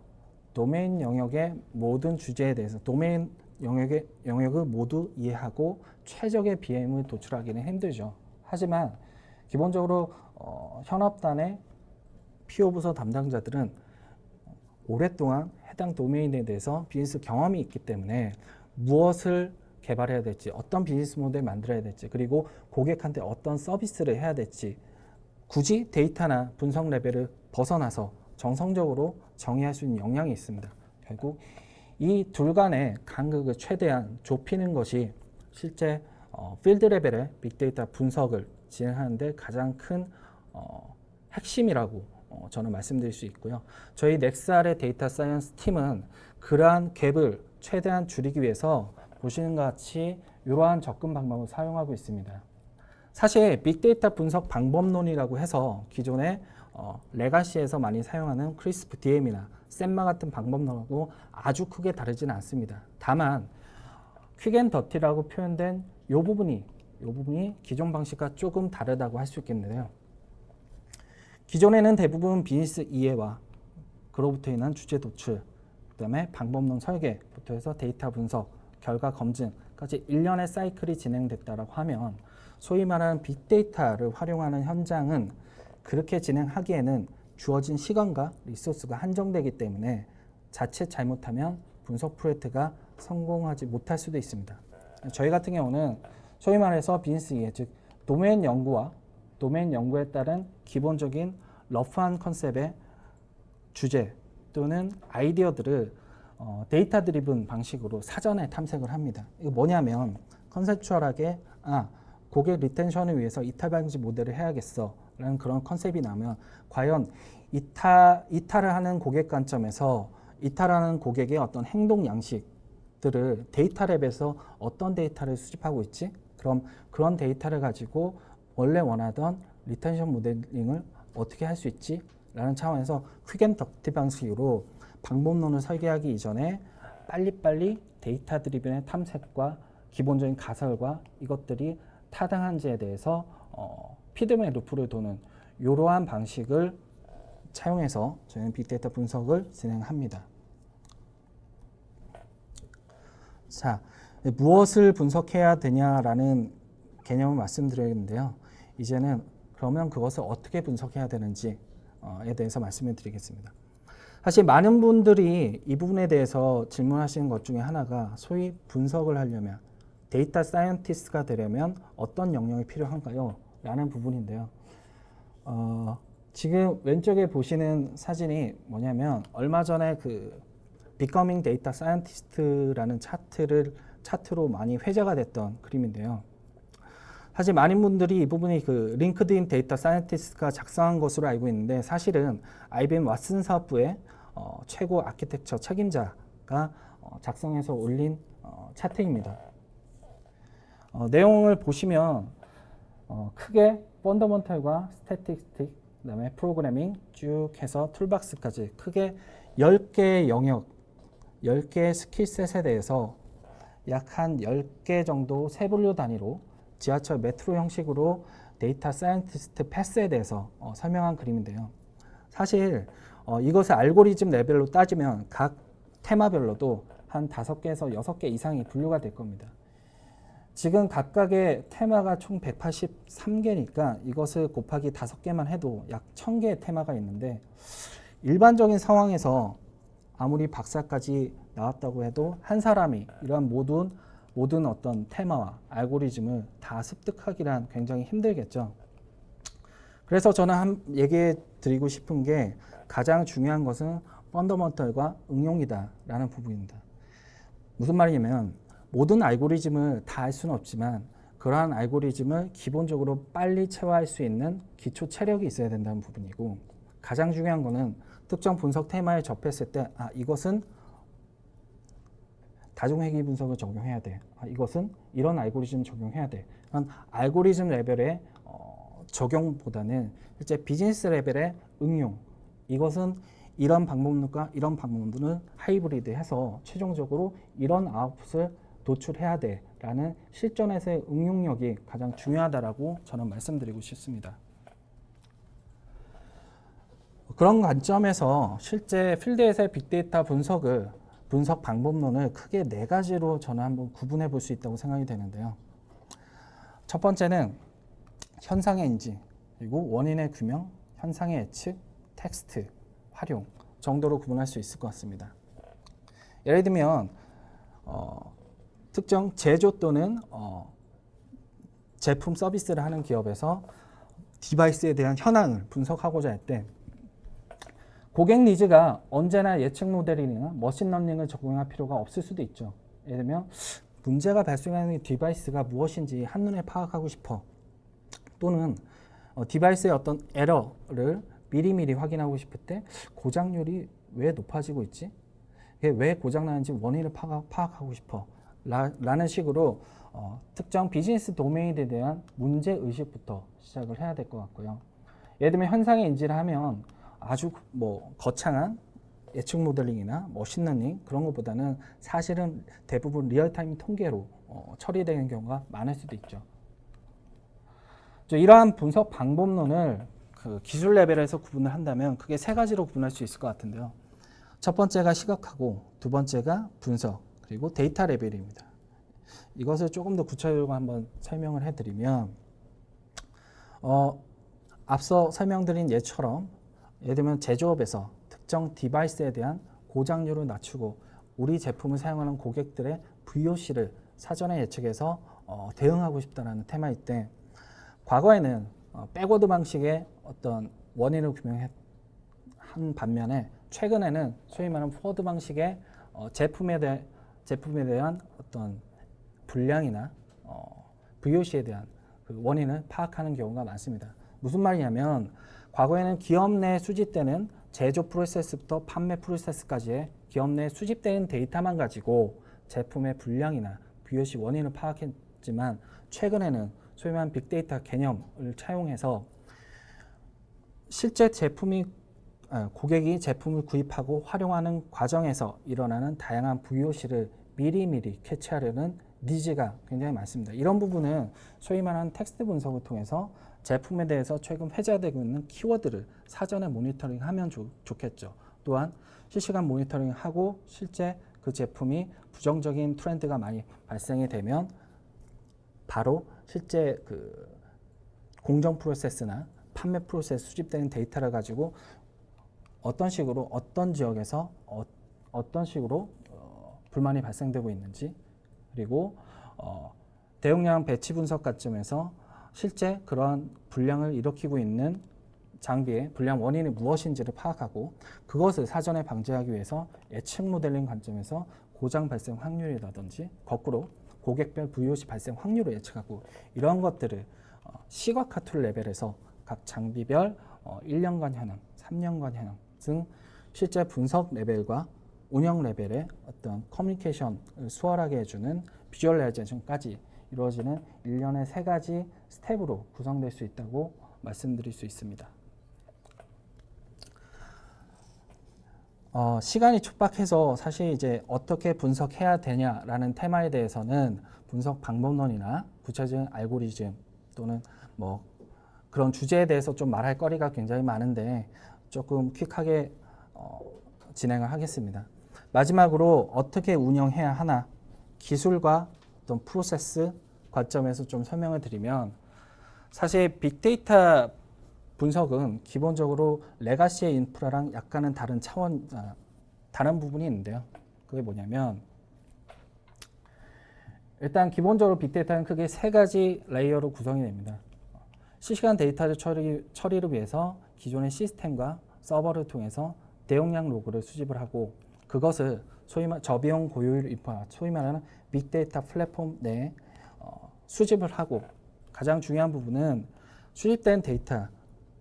도메인 영역의 모든 주제에 대해서 도메인 영역을 모두 이해하고 최적의 BM을 도출하기는 힘들죠. 하지만 기본적으로 현업단의 PO 부서 담당자들은 오랫동안 해당 도메인에 대해서 비즈니스 경험이 있기 때문에 무엇을 개발해야 될지, 어떤 비즈니스 모델을 만들어야 될지, 그리고 고객한테 어떤 서비스를 해야 될지 굳이 데이터나 분석 레벨을 벗어나서 정성적으로 정의할 수 있는 역량이 있습니다. 결국 이 둘 간의 간극을 최대한 좁히는 것이 실제 필드 레벨의 빅데이터 분석을 진행하는 데 가장 큰 핵심이라고 저는 말씀드릴 수 있고요. 저희 넥스알의 데이터 사이언스 팀은 그러한 갭을 최대한 줄이기 위해서 보시는 것 같이 이러한 접근 방법을 사용하고 있습니다. 사실 빅데이터 분석 방법론이라고 해서 기존에 레가시에서 많이 사용하는 크리스프 DM이나 셈마 같은 방법론하고 아주 크게 다르지는 않습니다. 다만 퀵앤더티라고 표현된 이 부분이 기존 방식과 조금 다르다고 할 수 있겠는데요. 기존에는 대부분 비즈니스 이해와 그로부터 인한 주제 도출, 그 다음에 방법론 설계부터 해서 데이터 분석, 결과 검증까지 일련의 사이클이 진행됐다고 하면 소위 말하는 빅데이터를 활용하는 현장은 그렇게 진행하기에는 주어진 시간과 리소스가 한정되기 때문에 자칫 잘못하면 분석 프로젝트가 성공하지 못할 수도 있습니다. 저희 같은 경우는 소위 말해서 비즈니스 이해, 즉 도메인 연구에 따른 기본적인 러프한 컨셉의 주제 또는 아이디어들을 데이터 드리븐 방식으로 사전에 탐색을 합니다. 이거 뭐냐면 컨셉추얼하게 고객 리텐션을 위해서 이탈 방지 모델을 해야겠어 라는 그런 컨셉이 나면 과연 이탈을 하는 고객 관점에서 이탈하는 고객의 어떤 행동 양식들을 데이터 랩에서 어떤 데이터를 수집하고 있지? 그럼 그런 데이터를 가지고 원래 원하던 리텐션 모델링을 어떻게 할 수 있지? 라는 차원에서 퀵앤더티 방식으로 방법론을 설계하기 이전에 빨리빨리 데이터 드리븐의 탐색과 기본적인 가설과 이것들이 타당한지에 대해서 피드백 루프를 도는 이러한 방식을 차용해서 저희는 빅데이터 분석을 진행합니다. 자, 무엇을 분석해야 되냐라는 개념을 말씀드리는데요. 이제는 그러면 그것을 어떻게 분석해야 되는지에 대해서 말씀을 드리겠습니다. 사실 많은 분들이 이 부분에 대해서 질문하시는 것 중에 하나가 소위 분석을 하려면 데이터 사이언티스트가 되려면 어떤 역량이 필요한가요? 라는 부분인데요. 지금 왼쪽에 보시는 사진이 뭐냐면 얼마 전에 그 Becoming Data Scientist라는 차트로 많이 회자가 됐던 그림인데요. 사실 많은 분들이 이 부분이 그 링크드인 데이터 사이언티스트가 작성한 것으로 알고 있는데 사실은 IBM 왓슨 사업부의 최고 아키텍처 책임자가 작성해서 올린 차트입니다. 내용을 보시면 크게 펀더먼털과 스태티스틱, 그 다음에 프로그래밍 쭉 해서 툴박스까지 크게 10개의 영역, 10개의 스킬셋에 대해서 약 한 10개 정도 세 분류 단위로 지하철 메트로 형식으로 데이터 사이언티스트 패스에 대해서 설명한 그림인데요. 사실 이것을 알고리즘 레벨로 따지면 각 테마별로도 한 5개에서 6개 이상이 분류가 될 겁니다. 지금 각각의 테마가 총 183개니까 이것을 곱하기 5개만 해도 약 1000개의 테마가 있는데 일반적인 상황에서 아무리 박사까지 나왔다고 해도 한 사람이 이러한 모든 어떤 테마와 알고리즘을 다 습득하기란 굉장히 힘들겠죠. 그래서 저는 얘기해 드리고 싶은 게 가장 중요한 것은 펀더먼털과 응용이다 라는 부분입니다. 무슨 말이냐면 모든 알고리즘을 다 할 수는 없지만 그러한 알고리즘을 기본적으로 빨리 체화할 수 있는 기초 체력이 있어야 된다는 부분이고 가장 중요한 거는 특정 분석 테마에 접했을 때 이것은 다중회귀 분석을 적용해야 돼. 이것은 이런 알고리즘 적용해야 돼. 그런 알고리즘 레벨의 적용보다는 실제 비즈니스 레벨의 응용. 이것은 이런 방법론과 이런 방법론을 하이브리드해서 최종적으로 이런 아웃풋을 도출해야 돼. 라는 실전에서의 응용력이 가장 중요하다라고 저는 말씀드리고 싶습니다. 그런 관점에서 실제 필드에서의 빅데이터 분석 방법론을 크게 4가지로 저는 한번 구분해 볼 수 있다고 생각이 되는데요. 첫 번째는 현상의 인지, 그리고 원인의 규명, 현상의 예측, 텍스트, 활용 정도로 구분할 수 있을 것 같습니다. 예를 들면 특정 제조 또는 제품 서비스를 하는 기업에서 디바이스에 대한 현황을 분석하고자 할 때 고객 니즈가 언제나 예측 모델이나 머신러닝을 적용할 필요가 없을 수도 있죠. 예를 들면 문제가 발생하는 디바이스가 무엇인지 한눈에 파악하고 싶어. 또는 디바이스의 어떤 에러를 미리미리 확인하고 싶을 때 고장률이 왜 높아지고 있지? 이게 왜 고장나는지 원인을 파악하고 싶어 라는 식으로 특정 비즈니스 도메인에 대한 문제의식부터 시작을 해야 될 것 같고요. 예를 들면 현상의 인지를 하면 아주 뭐 거창한 예측 모델링이나 머신러닝 그런 것보다는 사실은 대부분 리얼타임 통계로 처리되는 경우가 많을 수도 있죠. 이러한 분석 방법론을 그 기술 레벨에서 구분을 한다면 크게 세 가지로 구분할 수 있을 것 같은데요. 첫 번째가 시각하고 두 번째가 분석 그리고 데이터 레벨입니다. 이것을 조금 더 구체적으로 한번 설명을 해드리면 앞서 설명드린 예처럼 예를 들면 제조업에서 특정 디바이스에 대한 고장률을 낮추고 우리 제품을 사용하는 고객들의 VOC를 사전에 예측해서 대응하고 싶다는 테마일 때 과거에는 백워드 방식의 어떤 원인을 규명한 반면에 최근에는 소위 말하는 포워드 방식의 제품에 대한 어떤 불량이나 VOC에 대한 그 원인을 파악하는 경우가 많습니다. 무슨 말이냐면 과거에는 기업 내에 수집되는 제조 프로세스부터 판매 프로세스까지의 기업 내에 수집되는 데이터만 가지고 제품의 불량이나 VOC 원인을 파악했지만 최근에는 소위 말하는 빅데이터 개념을 차용해서 실제 고객이 제품을 구입하고 활용하는 과정에서 일어나는 다양한 VOC를 미리미리 캐치하려는 니즈가 굉장히 많습니다. 이런 부분은 소위 말하는 텍스트 분석을 통해서 제품에 대해서 최근 회자되고 있는 키워드를 사전에 모니터링하면 좋겠죠. 또한 실시간 모니터링하고 실제 그 제품이 부정적인 트렌드가 많이 발생이 되면 바로 실제 그 공정 프로세스나 판매 프로세스 수집되는 데이터를 가지고 어떤 식으로 어떤 지역에서 어떤 식으로 불만이 발생되고 있는지 그리고 대용량 배치 분석 관점에서 실제 그러한 불량을 일으키고 있는 장비의 불량 원인이 무엇인지를 파악하고 그것을 사전에 방지하기 위해서 예측 모델링 관점에서 고장 발생 확률이라든지 거꾸로 고객별 VOC 발생 확률을 예측하고 이런 것들을 시각화 툴 레벨에서 각 장비별 1년간 현황, 3년간 현황 등 실제 분석 레벨과 운영 레벨의 어떤 커뮤니케이션을 수월하게 해주는 비주얼라이제이션까지 이루어지는 일련의 세 가지 스텝으로 구성될 수 있다고 말씀드릴 수 있습니다. 시간이 촉박해서 사실 이제 어떻게 분석해야 되냐라는 테마에 대해서는 분석 방법론이나 구체적인 알고리즘 또는 뭐 그런 주제에 대해서 좀 말할 거리가 굉장히 많은데 조금 퀵하게 진행을 하겠습니다. 마지막으로 어떻게 운영해야 하나 기술과 어떤 프로세스 관점에서 좀 설명을 드리면 사실 빅데이터 분석은 기본적으로 레가시의 인프라랑 약간은 다른 부분이 있는데요. 그게 뭐냐면 일단 기본적으로 빅데이터는 크게 세 가지 레이어로 구성이 됩니다. 실시간 데이터 처리를 위해서 기존의 시스템과 서버를 통해서 대용량 로그를 수집을 하고 그것을 소위 말 저비용 고효율 인프라, 소위 말하는 빅데이터 플랫폼 내에 수집을 하고 가장 중요한 부분은 수집된 데이터,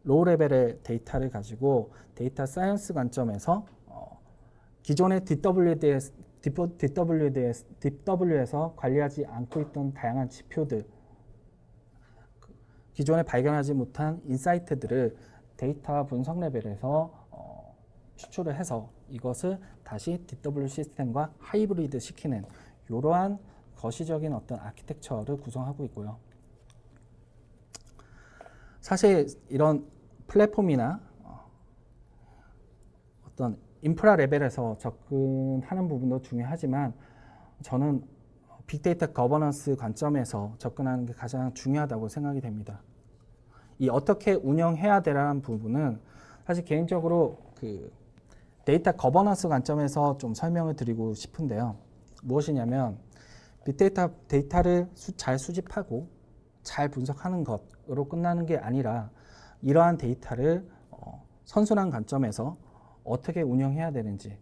로우 레벨의 데이터를 가지고 데이터 사이언스 관점에서 기존의 DW에서 관리하지 않고 있던 다양한 지표들, 기존에 발견하지 못한 인사이트들을 데이터 분석 레벨에서 추출을 해서 이것을 다시 DW 시스템과 하이브리드 시키는 이러한 거시적인 어떤 아키텍처를 구성하고 있고요. 사실 이런 플랫폼이나 어떤 인프라 레벨에서 접근하는 부분도 중요하지만 저는 빅데이터 거버넌스 관점에서 접근하는 게 가장 중요하다고 생각이 됩니다. 이 어떻게 운영해야 되라는 부분은 사실 개인적으로 그 데이터 거버넌스 관점에서 좀 설명을 드리고 싶은데요. 무엇이냐면 데이터를 잘 수집하고 잘 분석하는 것으로 끝나는 게 아니라 이러한 데이터를 선순환 관점에서 어떻게 운영해야 되는지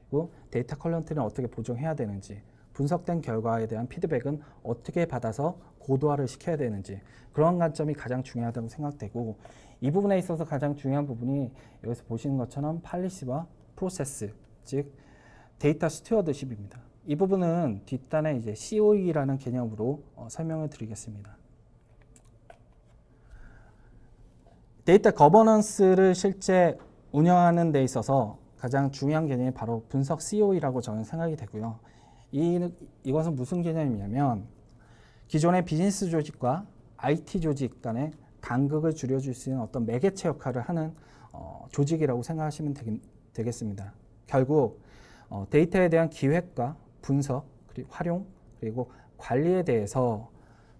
그리고 데이터 퀄리티는 어떻게 보정해야 되는지 분석된 결과에 대한 피드백은 어떻게 받아서 고도화를 시켜야 되는지 그런 관점이 가장 중요하다고 생각되고 이 부분에 있어서 가장 중요한 부분이 여기서 보시는 것처럼 팔리시와 프로세스, 즉 데이터 스튜어드십입니다. 이 부분은 뒷단에 이제 COE라는 개념으로 설명을 드리겠습니다. 데이터 거버넌스를 실제 운영하는 데 있어서 가장 중요한 개념이 바로 분석 COE라고 저는 생각이 되고요. 이것은 무슨 개념이냐면 기존의 비즈니스 조직과 IT 조직 간의 간극을 줄여줄 수 있는 어떤 매개체 역할을 하는 조직이라고 생각하시면 되겠습니다. 결국 데이터에 대한 기획과 분석, 그리고 활용, 그리고 관리에 대해서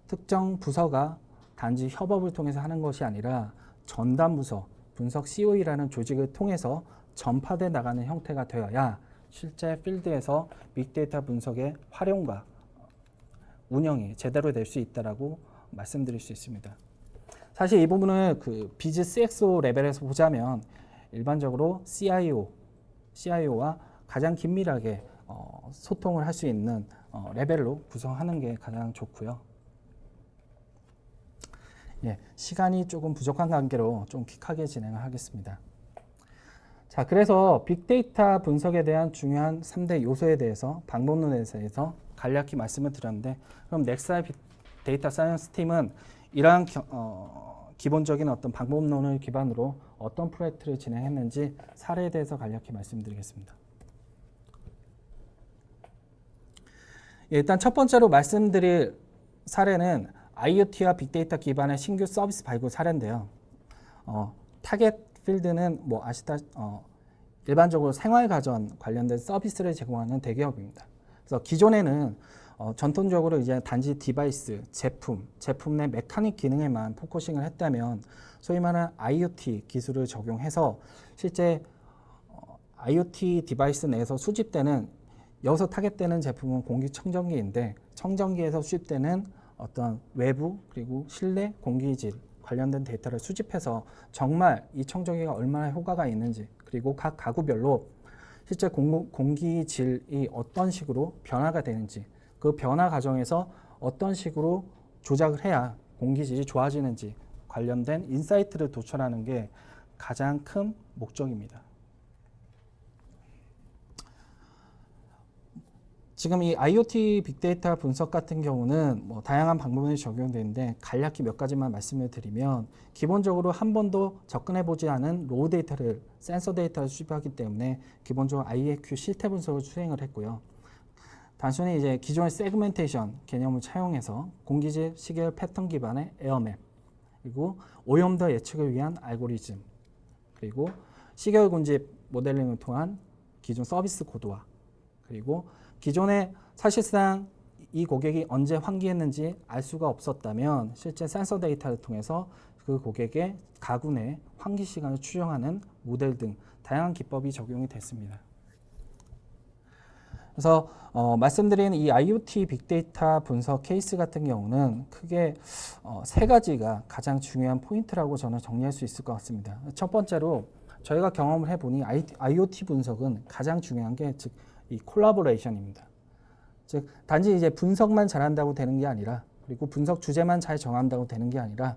특정 부서가 단지 협업을 통해서 하는 것이 아니라 전담 부서, 분석 COE라는 조직을 통해서 전파돼 나가는 형태가 되어야 실제 필드에서 빅데이터 분석의 활용과 운영이 제대로 될 수 있다라고 말씀드릴 수 있습니다. 사실 이 부분을 그 비즈 CXO 레벨에서 보자면 일반적으로 CIO와 가장 긴밀하게 소통을 할 수 있는 레벨로 구성하는 게 가장 좋고요. 예, 시간이 조금 부족한 관계로 좀 퀵하게 진행을 하겠습니다. 자, 그래서 빅데이터 분석에 대한 중요한 3대 요소에 대해서 방법론에 대해서 간략히 말씀을 드렸는데 그럼 넥사의 빅데이터 사이언스 팀은 이러한 기본적인 어떤 방법론을 기반으로 어떤 프로젝트를 진행했는지 사례에 대해서 간략히 말씀드리겠습니다. 예, 일단 첫 번째로 말씀드릴 사례는 IoT와 빅데이터 기반의 신규 서비스 발굴 사례인데요. 타겟 필드는 뭐 일반적으로 생활가전 관련된 서비스를 제공하는 대기업입니다. 그래서 기존에는 전통적으로 이제 단지 디바이스, 제품 내 메카닉 기능에만 포커싱을 했다면 소위 말하는 IoT 기술을 적용해서 실제 IoT 디바이스 내에서 수집되는 여기서 타겟되는 제품은 공기청정기인데 청정기에서 수집되는 어떤 외부 그리고 실내 공기질 관련된 데이터를 수집해서 정말 이 청정기가 얼마나 효과가 있는지 그리고 각 가구별로 실제 공기질이 어떤 식으로 변화가 되는지 그 변화 과정에서 어떤 식으로 조작을 해야 공기질이 좋아지는지 관련된 인사이트를 도출하는 게 가장 큰 목적입니다. 지금 이 IoT 빅데이터 분석 같은 경우는 뭐 다양한 방법이 적용되는데 간략히 몇 가지만 말씀을 드리면 기본적으로 한 번도 접근해 보지 않은 로우 데이터를 센서 데이터를 수집하기 때문에 기본적으로 IAQ 실태 분석을 수행을 했고요. 단순히 이제 기존의 세그멘테이션 개념을 차용해서 공기질 시계열 패턴 기반의 에어맵 그리고 오염도 예측을 위한 알고리즘 그리고 시계열 군집 모델링을 통한 기존 서비스 고도화 그리고 기존에 사실상 이 고객이 언제 환기했는지 알 수가 없었다면 실제 센서 데이터를 통해서 그 고객의 가구 내 환기 시간을 추정하는 모델 등 다양한 기법이 적용이 됐습니다. 그래서 말씀드린 이 IoT 빅데이터 분석 케이스 같은 경우는 크게 세 가지가 가장 중요한 포인트라고 저는 정리할 수 있을 것 같습니다. 첫 번째로 저희가 경험을 해보니 IoT 분석은 가장 중요한 게 즉 이 콜라보레이션입니다. 즉 단지 이제 분석만 잘한다고 되는 게 아니라 그리고 분석 주제만 잘 정한다고 되는 게 아니라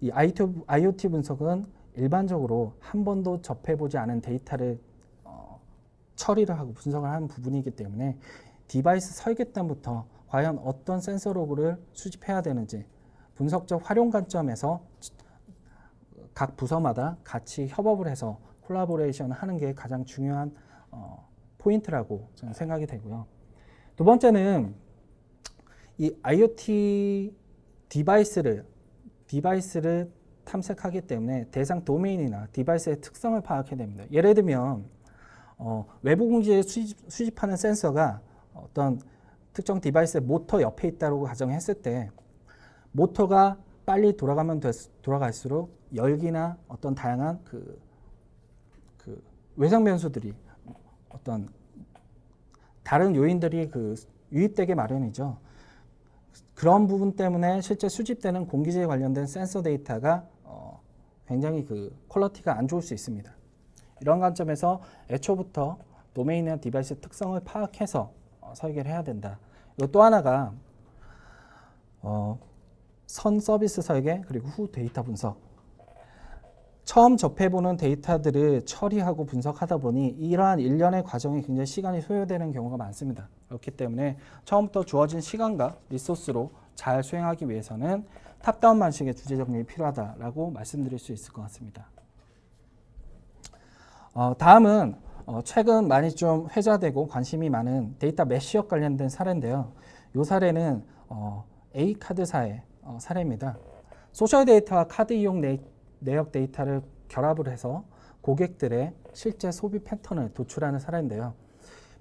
이 IoT 분석은 일반적으로 한 번도 접해보지 않은 데이터를 처리를 하고 분석을 하는 부분이기 때문에 디바이스 설계 때부터 과연 어떤 센서 로그를 수집해야 되는지 분석적 활용 관점에서 각 부서마다 같이 협업을 해서 콜라보레이션을 하는 게 가장 중요한 포인트라고 저는 생각이 되고요. 두 번째는 이 IoT 디바이스를 탐색하기 때문에 대상 도메인이나 디바이스의 특성을 파악해야 됩니다. 예를 들면 외부 공기를 수집하는 센서가 어떤 특정 디바이스의 모터 옆에 있다고 가정했을 때 모터가 빨리 돌아갈수록 열기나 어떤 다양한 그 외상 변수들이 어떤 다른 요인들이 유입되게 마련이죠. 그런 부분 때문에 실제 수집되는 공기질에 관련된 센서 데이터가 굉장히 퀄리티가 안 좋을 수 있습니다. 이런 관점에서 애초부터 도메인이나 디바이스 특성을 파악해서 설계를 해야 된다. 그리고 또 하나가 선 서비스 설계 그리고 후 데이터 분석. 처음 접해보는 데이터들을 처리하고 분석하다 보니 이러한 일련의 과정이 굉장히 시간이 소요되는 경우가 많습니다. 그렇기 때문에 처음부터 주어진 시간과 리소스로 잘 수행하기 위해서는 탑다운 방식의 주제 정리가 필요하다라고 말씀드릴 수 있을 것 같습니다. 다음은 최근 많이 좀 회자되고 관심이 많은 데이터 메시업 관련된 사례인데요. 이 사례는 A카드사의 사례입니다. 소셜 데이터와 카드 이용 내역 데이터를 결합을 해서 고객들의 실제 소비 패턴을 도출하는 사례인데요.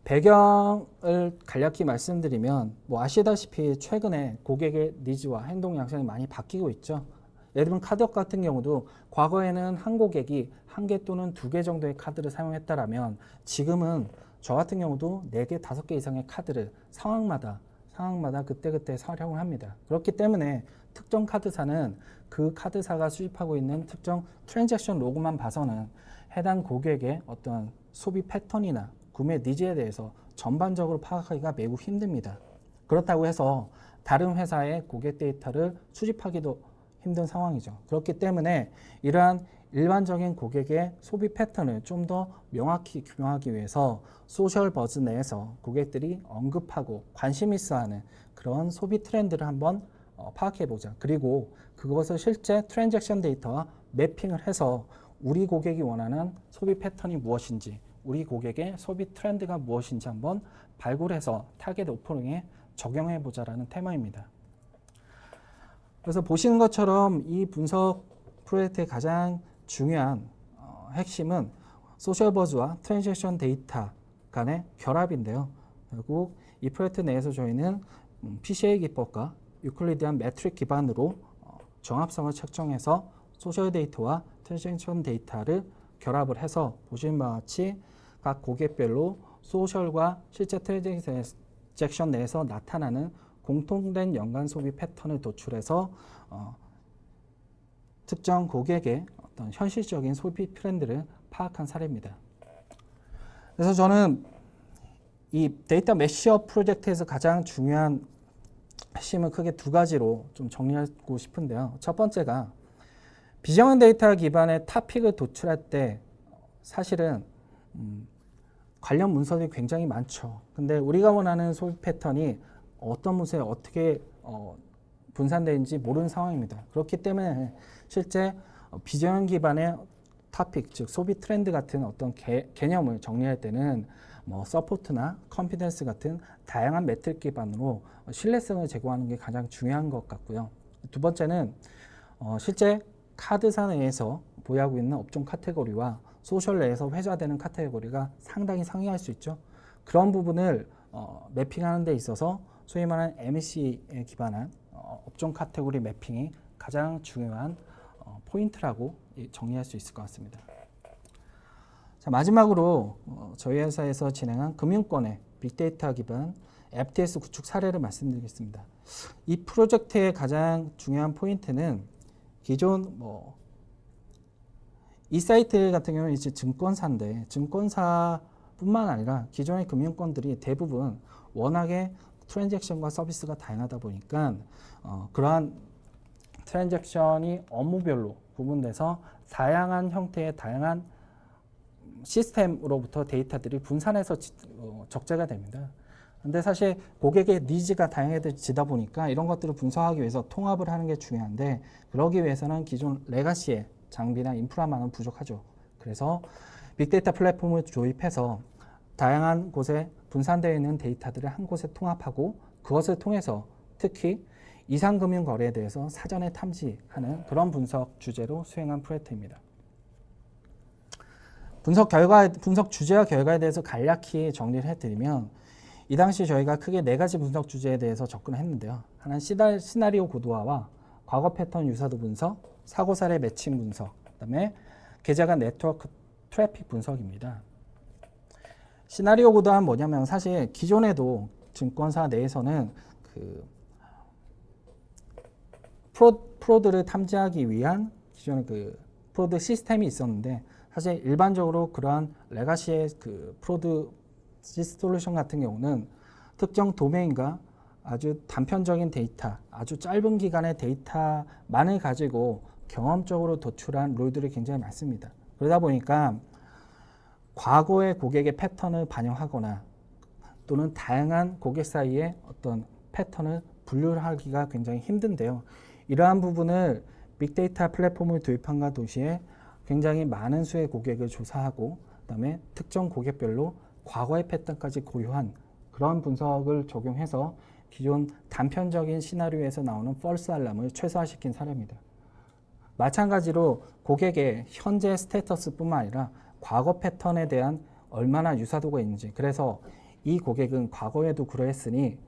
배경을 간략히 말씀드리면 아시다시피 최근에 고객의 니즈와 행동 양상이 많이 바뀌고 있죠. 예를 들면 카드업 같은 경우도 과거에는 한 고객이 1개 또는 2개 정도의 카드를 사용했다라면 지금은 저 같은 경우도 4개, 5개 이상의 카드를 상황마다 그때그때 사용을 합니다. 그렇기 때문에 특정 카드사는 그 카드사가 수집하고 있는 특정 트랜잭션 로그만 봐서는 해당 고객의 어떤 소비 패턴이나 구매 니즈에 대해서 전반적으로 파악하기가 매우 힘듭니다. 그렇다고 해서 다른 회사의 고객 데이터를 수집하기도 힘든 상황이죠. 그렇기 때문에 이러한 일반적인 고객의 소비 패턴을 좀 더 명확히 규명하기 위해서 소셜 버즈 내에서 고객들이 언급하고 관심 있어하는 그런 소비 트렌드를 한번 파악해보자. 그리고 그것을 실제 트랜잭션 데이터와 매핑을 해서 우리 고객이 원하는 소비 패턴이 무엇인지, 우리 고객의 소비 트렌드가 무엇인지 한번 발굴해서 타겟 오퍼링에 적용해보자라는 테마입니다. 그래서 보시는 것처럼 이 분석 프로젝트의 가장 중요한 핵심은 소셜버즈와 트랜잭션 데이터 간의 결합인데요. 결국 이 프로젝트 내에서 저희는 PCA 기법과 유클리디안 매트릭 기반으로 정합성을 책정해서 소셜 데이터와 트랜잭션 데이터를 결합을 해서 보시는 바와 같이 각 고객별로 소셜과 실제 트랜잭션 내에서 나타나는 공통된 연관 소비 패턴을 도출해서 특정 고객의 어떤 현실적인 소비 트렌드를 파악한 사례입니다. 그래서 저는 이 데이터 메시업 프로젝트에서 가장 중요한 핵심은 크게 2가지로 좀 정리하고 싶은데요. 첫 번째가 비정한 데이터 기반의 토픽을 도출할 때 사실은 관련 문서들이 굉장히 많죠. 근데 우리가 원하는 소비 패턴이 어떤 문서에 어떻게 분산되는지 모르는 상황입니다. 그렇기 때문에 실제 비정한 기반의 토픽, 즉 소비 트렌드 같은 어떤 개념을 정리할 때는 서포트나 컨피던스 같은 다양한 매트릭 기반으로 신뢰성을 제공하는 게 가장 중요한 것 같고요. 두 번째는 실제 카드사 내에서 보유하고 있는 업종 카테고리와 소셜 내에서 회자되는 카테고리가 상당히 상이할 수 있죠. 그런 부분을 매핑하는 데 있어서 소위 말하는 MC에 기반한 업종 카테고리 매핑이 가장 중요한 포인트라고 정리할 수 있을 것 같습니다. 자, 마지막으로 저희 회사에서 진행한 금융권의 빅데이터 기반 FTS 구축 사례를 말씀드리겠습니다. 이 프로젝트의 가장 중요한 포인트는 기존 이 사이트 같은 경우는 이제 증권사인데 증권사뿐만 아니라 기존의 금융권들이 대부분 워낙에 트랜잭션과 서비스가 다양하다 보니까 그러한 트랜잭션이 업무별로 구분돼서 다양한 형태의 다양한 시스템으로부터 데이터들이 분산해서 적재가 됩니다. 근데 사실 고객의 니즈가 다양해지다 보니까 이런 것들을 분석하기 위해서 통합을 하는 게 중요한데 그러기 위해서는 기존 레가시의 장비나 인프라만은 부족하죠. 그래서 빅데이터 플랫폼을 조입해서 다양한 곳에 분산되어 있는 데이터들을 한 곳에 통합하고 그것을 통해서 특히 이상금융 거래에 대해서 사전에 탐지하는 그런 분석 주제로 수행한 프로젝트입니다. 분석 주제와 결과에 대해서 간략히 정리를 해드리면 이 당시 저희가 크게 4가지 분석 주제에 대해서 접근을 했는데요. 하나는 시나리오 고도화와 과거 패턴 유사도 분석, 사고 사례 매칭 분석, 그다음에 계좌 간 네트워크 트래픽 분석입니다. 시나리오 고도화는 뭐냐면 사실 기존에도 증권사 내에서는 프로드를 탐지하기 위한 기존의 프로드 시스템이 있었는데 사실 일반적으로 그러한 레가시의 프로드 솔루션 같은 경우는 특정 도메인과 아주 단편적인 데이터, 아주 짧은 기간의 데이터만을 가지고 경험적으로 도출한 롤들이 굉장히 많습니다. 그러다 보니까 과거의 고객의 패턴을 반영하거나 또는 다양한 고객 사이의 어떤 패턴을 분류하기가 굉장히 힘든데요. 이러한 부분을 빅데이터 플랫폼을 도입함과 동시에 굉장히 많은 수의 고객을 조사하고 그다음에 특정 고객별로 과거의 패턴까지 고려한 그런 분석을 적용해서 기존 단편적인 시나리오에서 나오는 펄스 알람을 최소화시킨 사례입니다. 마찬가지로 고객의 현재 스테이터스뿐만 아니라 과거 패턴에 대한 얼마나 유사도가 있는지, 그래서 이 고객은 과거에도 그러했으니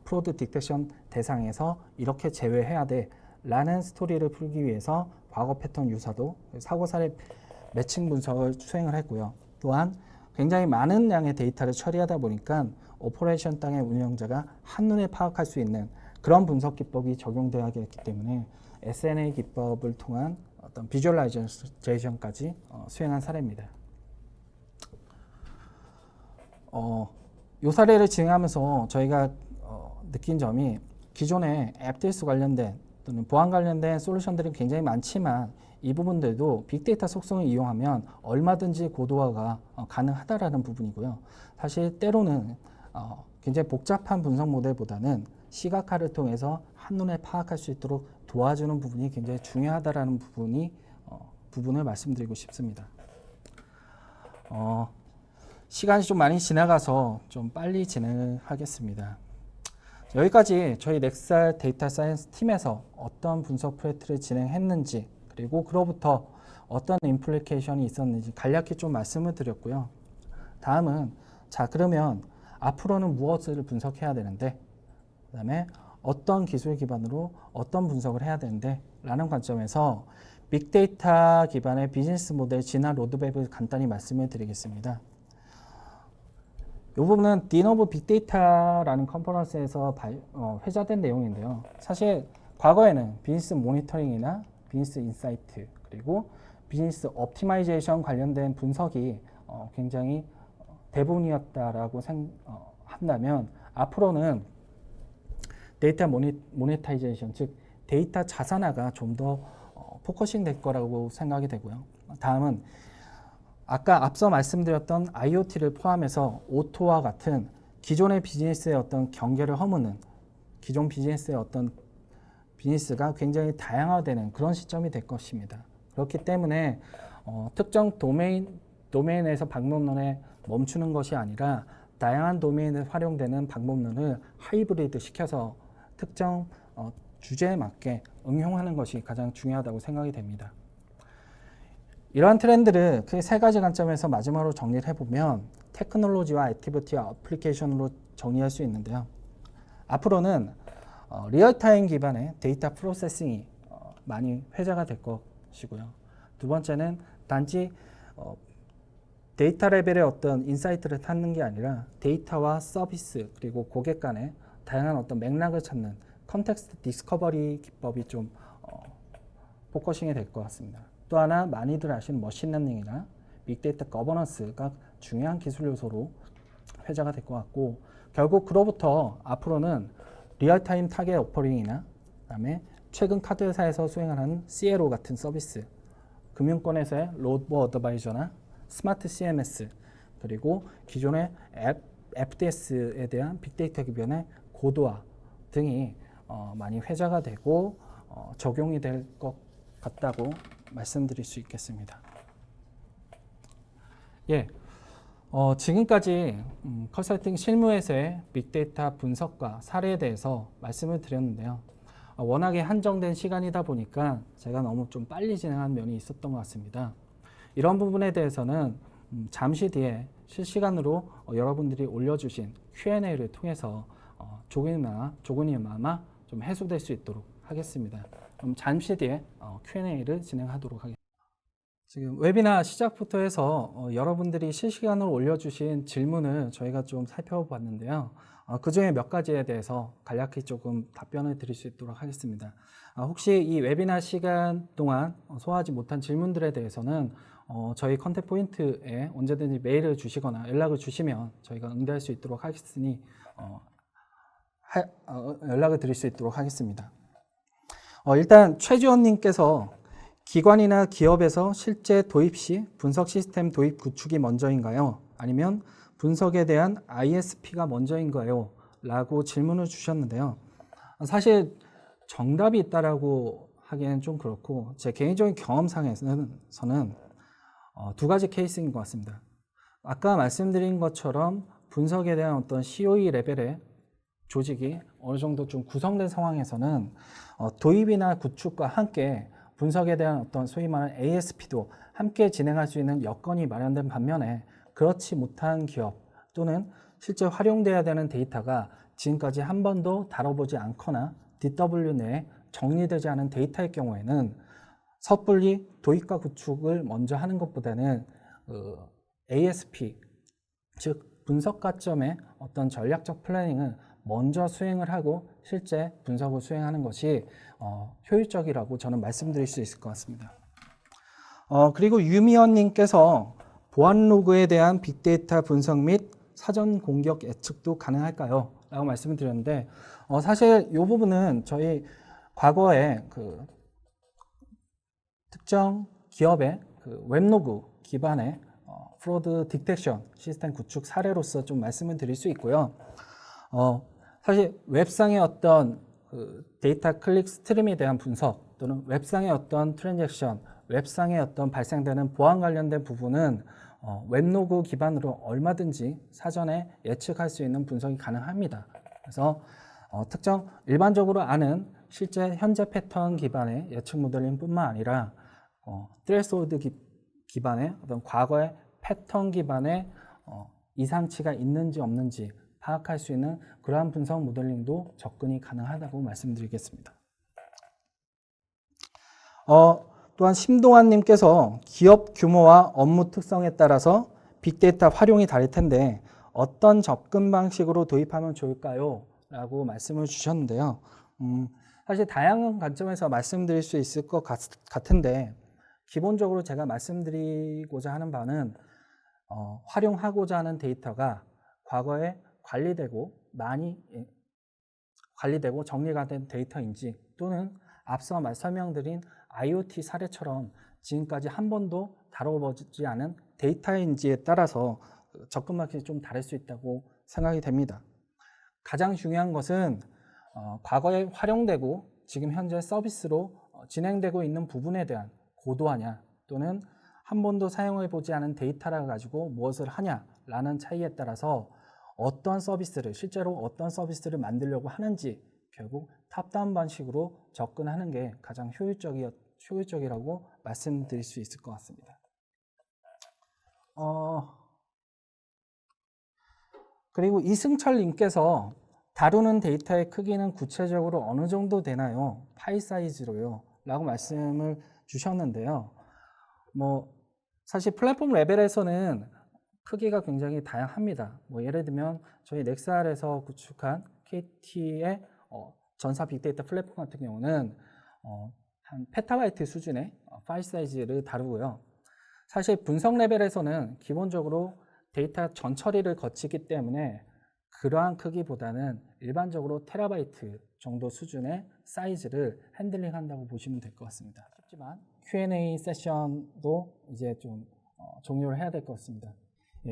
프로드 디텍션 대상에서 이렇게 제외해야 돼 라는 스토리를 풀기 위해서 과거 패턴 유사도, 사고사례 매칭 분석을 수행을 했고요. 또한 굉장히 많은 양의 데이터를 처리하다 보니까 오퍼레이션 땅의 운영자가 한눈에 파악할 수 있는 그런 분석 기법이 적용되어야 했기 때문에 SNA 기법을 통한 어떤 비주얼라이제이션까지 수행한 사례입니다. 이 사례를 진행하면서 저희가 느낀 점이 기존의 앱데이스 관련된 또는 보안 관련된 솔루션들이 굉장히 많지만 이 부분들도 빅데이터 속성을 이용하면 얼마든지 고도화가 가능하다라는 부분이고요. 사실 때로는 굉장히 복잡한 분석 모델보다는 시각화를 통해서 한눈에 파악할 수 있도록 도와주는 부분이 굉장히 중요하다라는 부분을 말씀드리고 싶습니다. 시간이 좀 많이 지나가서 좀 빨리 진행을 하겠습니다. 여기까지 저희 넥살 데이터 사이언스 팀에서 어떤 분석 프로젝트를 진행했는지 그리고 그로부터 어떤 임플리케이션이 있었는지 간략히 좀 말씀을 드렸고요. 다음은 자 그러면 앞으로는 무엇을 분석해야 되는데 그 다음에 어떤 기술 기반으로 어떤 분석을 해야 되는데 라는 관점에서 빅데이터 기반의 비즈니스 모델 진화 로드맵을 간단히 말씀을 드리겠습니다. 이 부분은 디노브 빅데이터라는 컨퍼런스에서 회자된 내용인데요. 사실 과거에는 비즈니스 모니터링이나 비즈니스 인사이트 그리고 비즈니스 옵티마이제이션 관련된 분석이 굉장히 대부분이었다라고 한다면 앞으로는 데이터 모네타이제이션, 즉 데이터 자산화가 좀 더 포커싱 될 거라고 생각이 되고요. 다음은 아까 앞서 말씀드렸던 IoT를 포함해서 오토와 같은 기존의 비즈니스의 어떤 경계를 허무는 기존 비즈니스의 어떤 비즈니스가 굉장히 다양화되는 그런 시점이 될 것입니다. 그렇기 때문에 특정 도메인에서 방법론에 멈추는 것이 아니라 다양한 도메인에 활용되는 방법론을 하이브리드 시켜서 특정 주제에 맞게 응용하는 것이 가장 중요하다고 생각이 됩니다. 이러한 트렌드를 크게 세 가지 관점에서 마지막으로 정리를 해보면 테크놀로지와 액티비티와 어플리케이션으로 정리할 수 있는데요. 앞으로는 리얼타임 기반의 데이터 프로세싱이 많이 회자가 될 것이고요. 두 번째는 단지 데이터 레벨의 어떤 인사이트를 찾는 게 아니라 데이터와 서비스 그리고 고객 간의 다양한 어떤 맥락을 찾는 컨텍스트 디스커버리 기법이 좀 포커싱이 될 것 같습니다. 또 하나 많이들 아시는 머신러닝이나 빅데이터 거버넌스가 중요한 기술 요소로 회자가 될 것 같고 결국 그로부터 앞으로는 리얼타임 타겟 오퍼링이나 그다음에 최근 카드 회사에서 수행하는 CLO 같은 서비스, 금융권에서의 로보 어드바이저나 스마트 CMS 그리고 기존의 FDS에 대한 빅데이터 기반의 고도화 등이 많이 회자가 되고 적용이 될 것 같다고 말씀드릴 수 있겠습니다. 예, 지금까지 컨설팅 실무에서의 빅데이터 분석과 사례에 대해서 말씀을 드렸는데요. 워낙에 한정된 시간이다 보니까 제가 너무 좀 빨리 진행한 면이 있었던 것 같습니다. 이런 부분에 대해서는 잠시 뒤에 실시간으로 여러분들이 올려주신 Q&A를 통해서 조금이나마 좀 해소될 수 있도록 하겠습니다. 그럼 잠시 뒤에 Q&A를 진행하도록 하겠습니다. 지금 웨비나 시작부터 해서 여러분들이 실시간으로 올려주신 질문을 저희가 좀 살펴봤는데요. 그 중에 몇 가지에 대해서 간략히 조금 답변을 드릴 수 있도록 하겠습니다. 혹시 이 웨비나 시간 동안 소화하지 못한 질문들에 대해서는 저희 컨택 포인트에 언제든지 메일을 주시거나 연락을 주시면 저희가 응대할 수 있도록 하겠으니 연락을 드릴 수 있도록 하겠습니다. 일단 최지원님께서 기관이나 기업에서 실제 도입 시 분석 시스템 도입 구축이 먼저인가요? 아니면 분석에 대한 ISP가 먼저인가요? 라고 질문을 주셨는데요. 사실 정답이 있다라고 하기에는 좀 그렇고 제 개인적인 경험상에서는 두 가지 케이스인 것 같습니다. 아까 말씀드린 것처럼 분석에 대한 어떤 COE 레벨의 조직이 어느 정도 좀 구성된 상황에서는 도입이나 구축과 함께 분석에 대한 어떤 소위 말하는 ASP도 함께 진행할 수 있는 여건이 마련된 반면에 그렇지 못한 기업 또는 실제 활용돼야 되는 데이터가 지금까지 한 번도 다뤄보지 않거나 DW 내에 정리되지 않은 데이터의 경우에는 섣불리 도입과 구축을 먼저 하는 것보다는 ASP, 즉 분석 가점의 어떤 전략적 플래닝을 먼저 수행을 하고 실제 분석을 수행하는 것이 효율적이라고 저는 말씀드릴 수 있을 것 같습니다. 그리고 유미연님께서 보안 로그에 대한 빅데이터 분석 및 사전 공격 예측도 가능할까요? 라고 말씀을 드렸는데 사실 이 부분은 저희 과거에 그 특정 기업의 그 웹로그 기반의 프로드 디텍션 시스템 구축 사례로서 좀 말씀을 드릴 수 있고요. 사실 웹상의 어떤 그 데이터 클릭 스트림에 대한 분석 또는 웹상의 어떤 트랜잭션, 웹상의 어떤 발생되는 보안 관련된 부분은 웹로그 기반으로 얼마든지 사전에 예측할 수 있는 분석이 가능합니다. 그래서 특정 일반적으로 아는 실제 현재 패턴 기반의 예측 모델링뿐만 아니라 트레스홀드 기반의 어떤 과거의 패턴 기반의 이상치가 있는지 없는지 파악할 수 있는 그러한 분석 모델링도 접근이 가능하다고 말씀드리겠습니다. 또한 심동환님께서 기업 규모와 업무 특성에 따라서 빅데이터 활용이 다를 텐데 어떤 접근 방식으로 도입하면 좋을까요? 라고 말씀을 주셨는데요. 사실 다양한 관점에서 말씀드릴 수 있을 것 같은데 기본적으로 제가 말씀드리고자 하는 바는 활용하고자 하는 데이터가 과거에 많이 관리되고 정리가 된 데이터인지 또는 앞서 설명드린 IoT 사례처럼 지금까지 한 번도 다뤄보지 않은 데이터인지에 따라서 접근 방식이 좀 다를 수 있다고 생각이 됩니다. 가장 중요한 것은 과거에 활용되고 지금 현재 서비스로 진행되고 있는 부분에 대한 고도화냐 또는 한 번도 사용해보지 않은 데이터를 가지고 무엇을 하냐라는 차이에 따라서 실제로 어떤 서비스를 만들려고 하는지 결국 탑다운 방식으로 접근하는 게 가장 효율적이라고 말씀드릴 수 있을 것 같습니다. 그리고 이승철님께서 다루는 데이터의 크기는 구체적으로 어느 정도 되나요? 파일 사이즈로요? 라고 말씀을 주셨는데요. 사실 플랫폼 레벨에서는 크기가 굉장히 다양합니다. 예를 들면 저희 넥스알에서 구축한 KT의 전사 빅데이터 플랫폼 같은 경우는 한 페타바이트 수준의 파일 사이즈를 다루고요. 사실 분석 레벨에서는 기본적으로 데이터 전 처리를 거치기 때문에 그러한 크기보다는 일반적으로 테라바이트 정도 수준의 사이즈를 핸들링한다고 보시면 될 것 같습니다. 하지만 Q&A 세션도 이제 좀 종료를 해야 될 것 같습니다.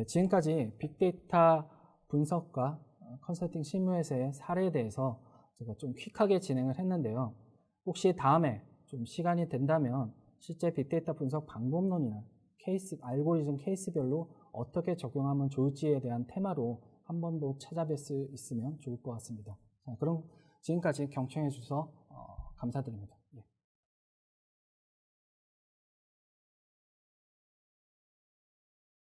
지금까지 빅데이터 분석과 컨설팅 실무에서의 사례에 대해서 제가 좀 퀵하게 진행을 했는데요. 혹시 다음에 좀 시간이 된다면 실제 빅데이터 분석 방법론이나 알고리즘 케이스별로 어떻게 적용하면 좋을지에 대한 테마로 한 번 더 찾아뵐 수 있으면 좋을 것 같습니다. 그럼 지금까지 경청해 주셔서 감사드립니다.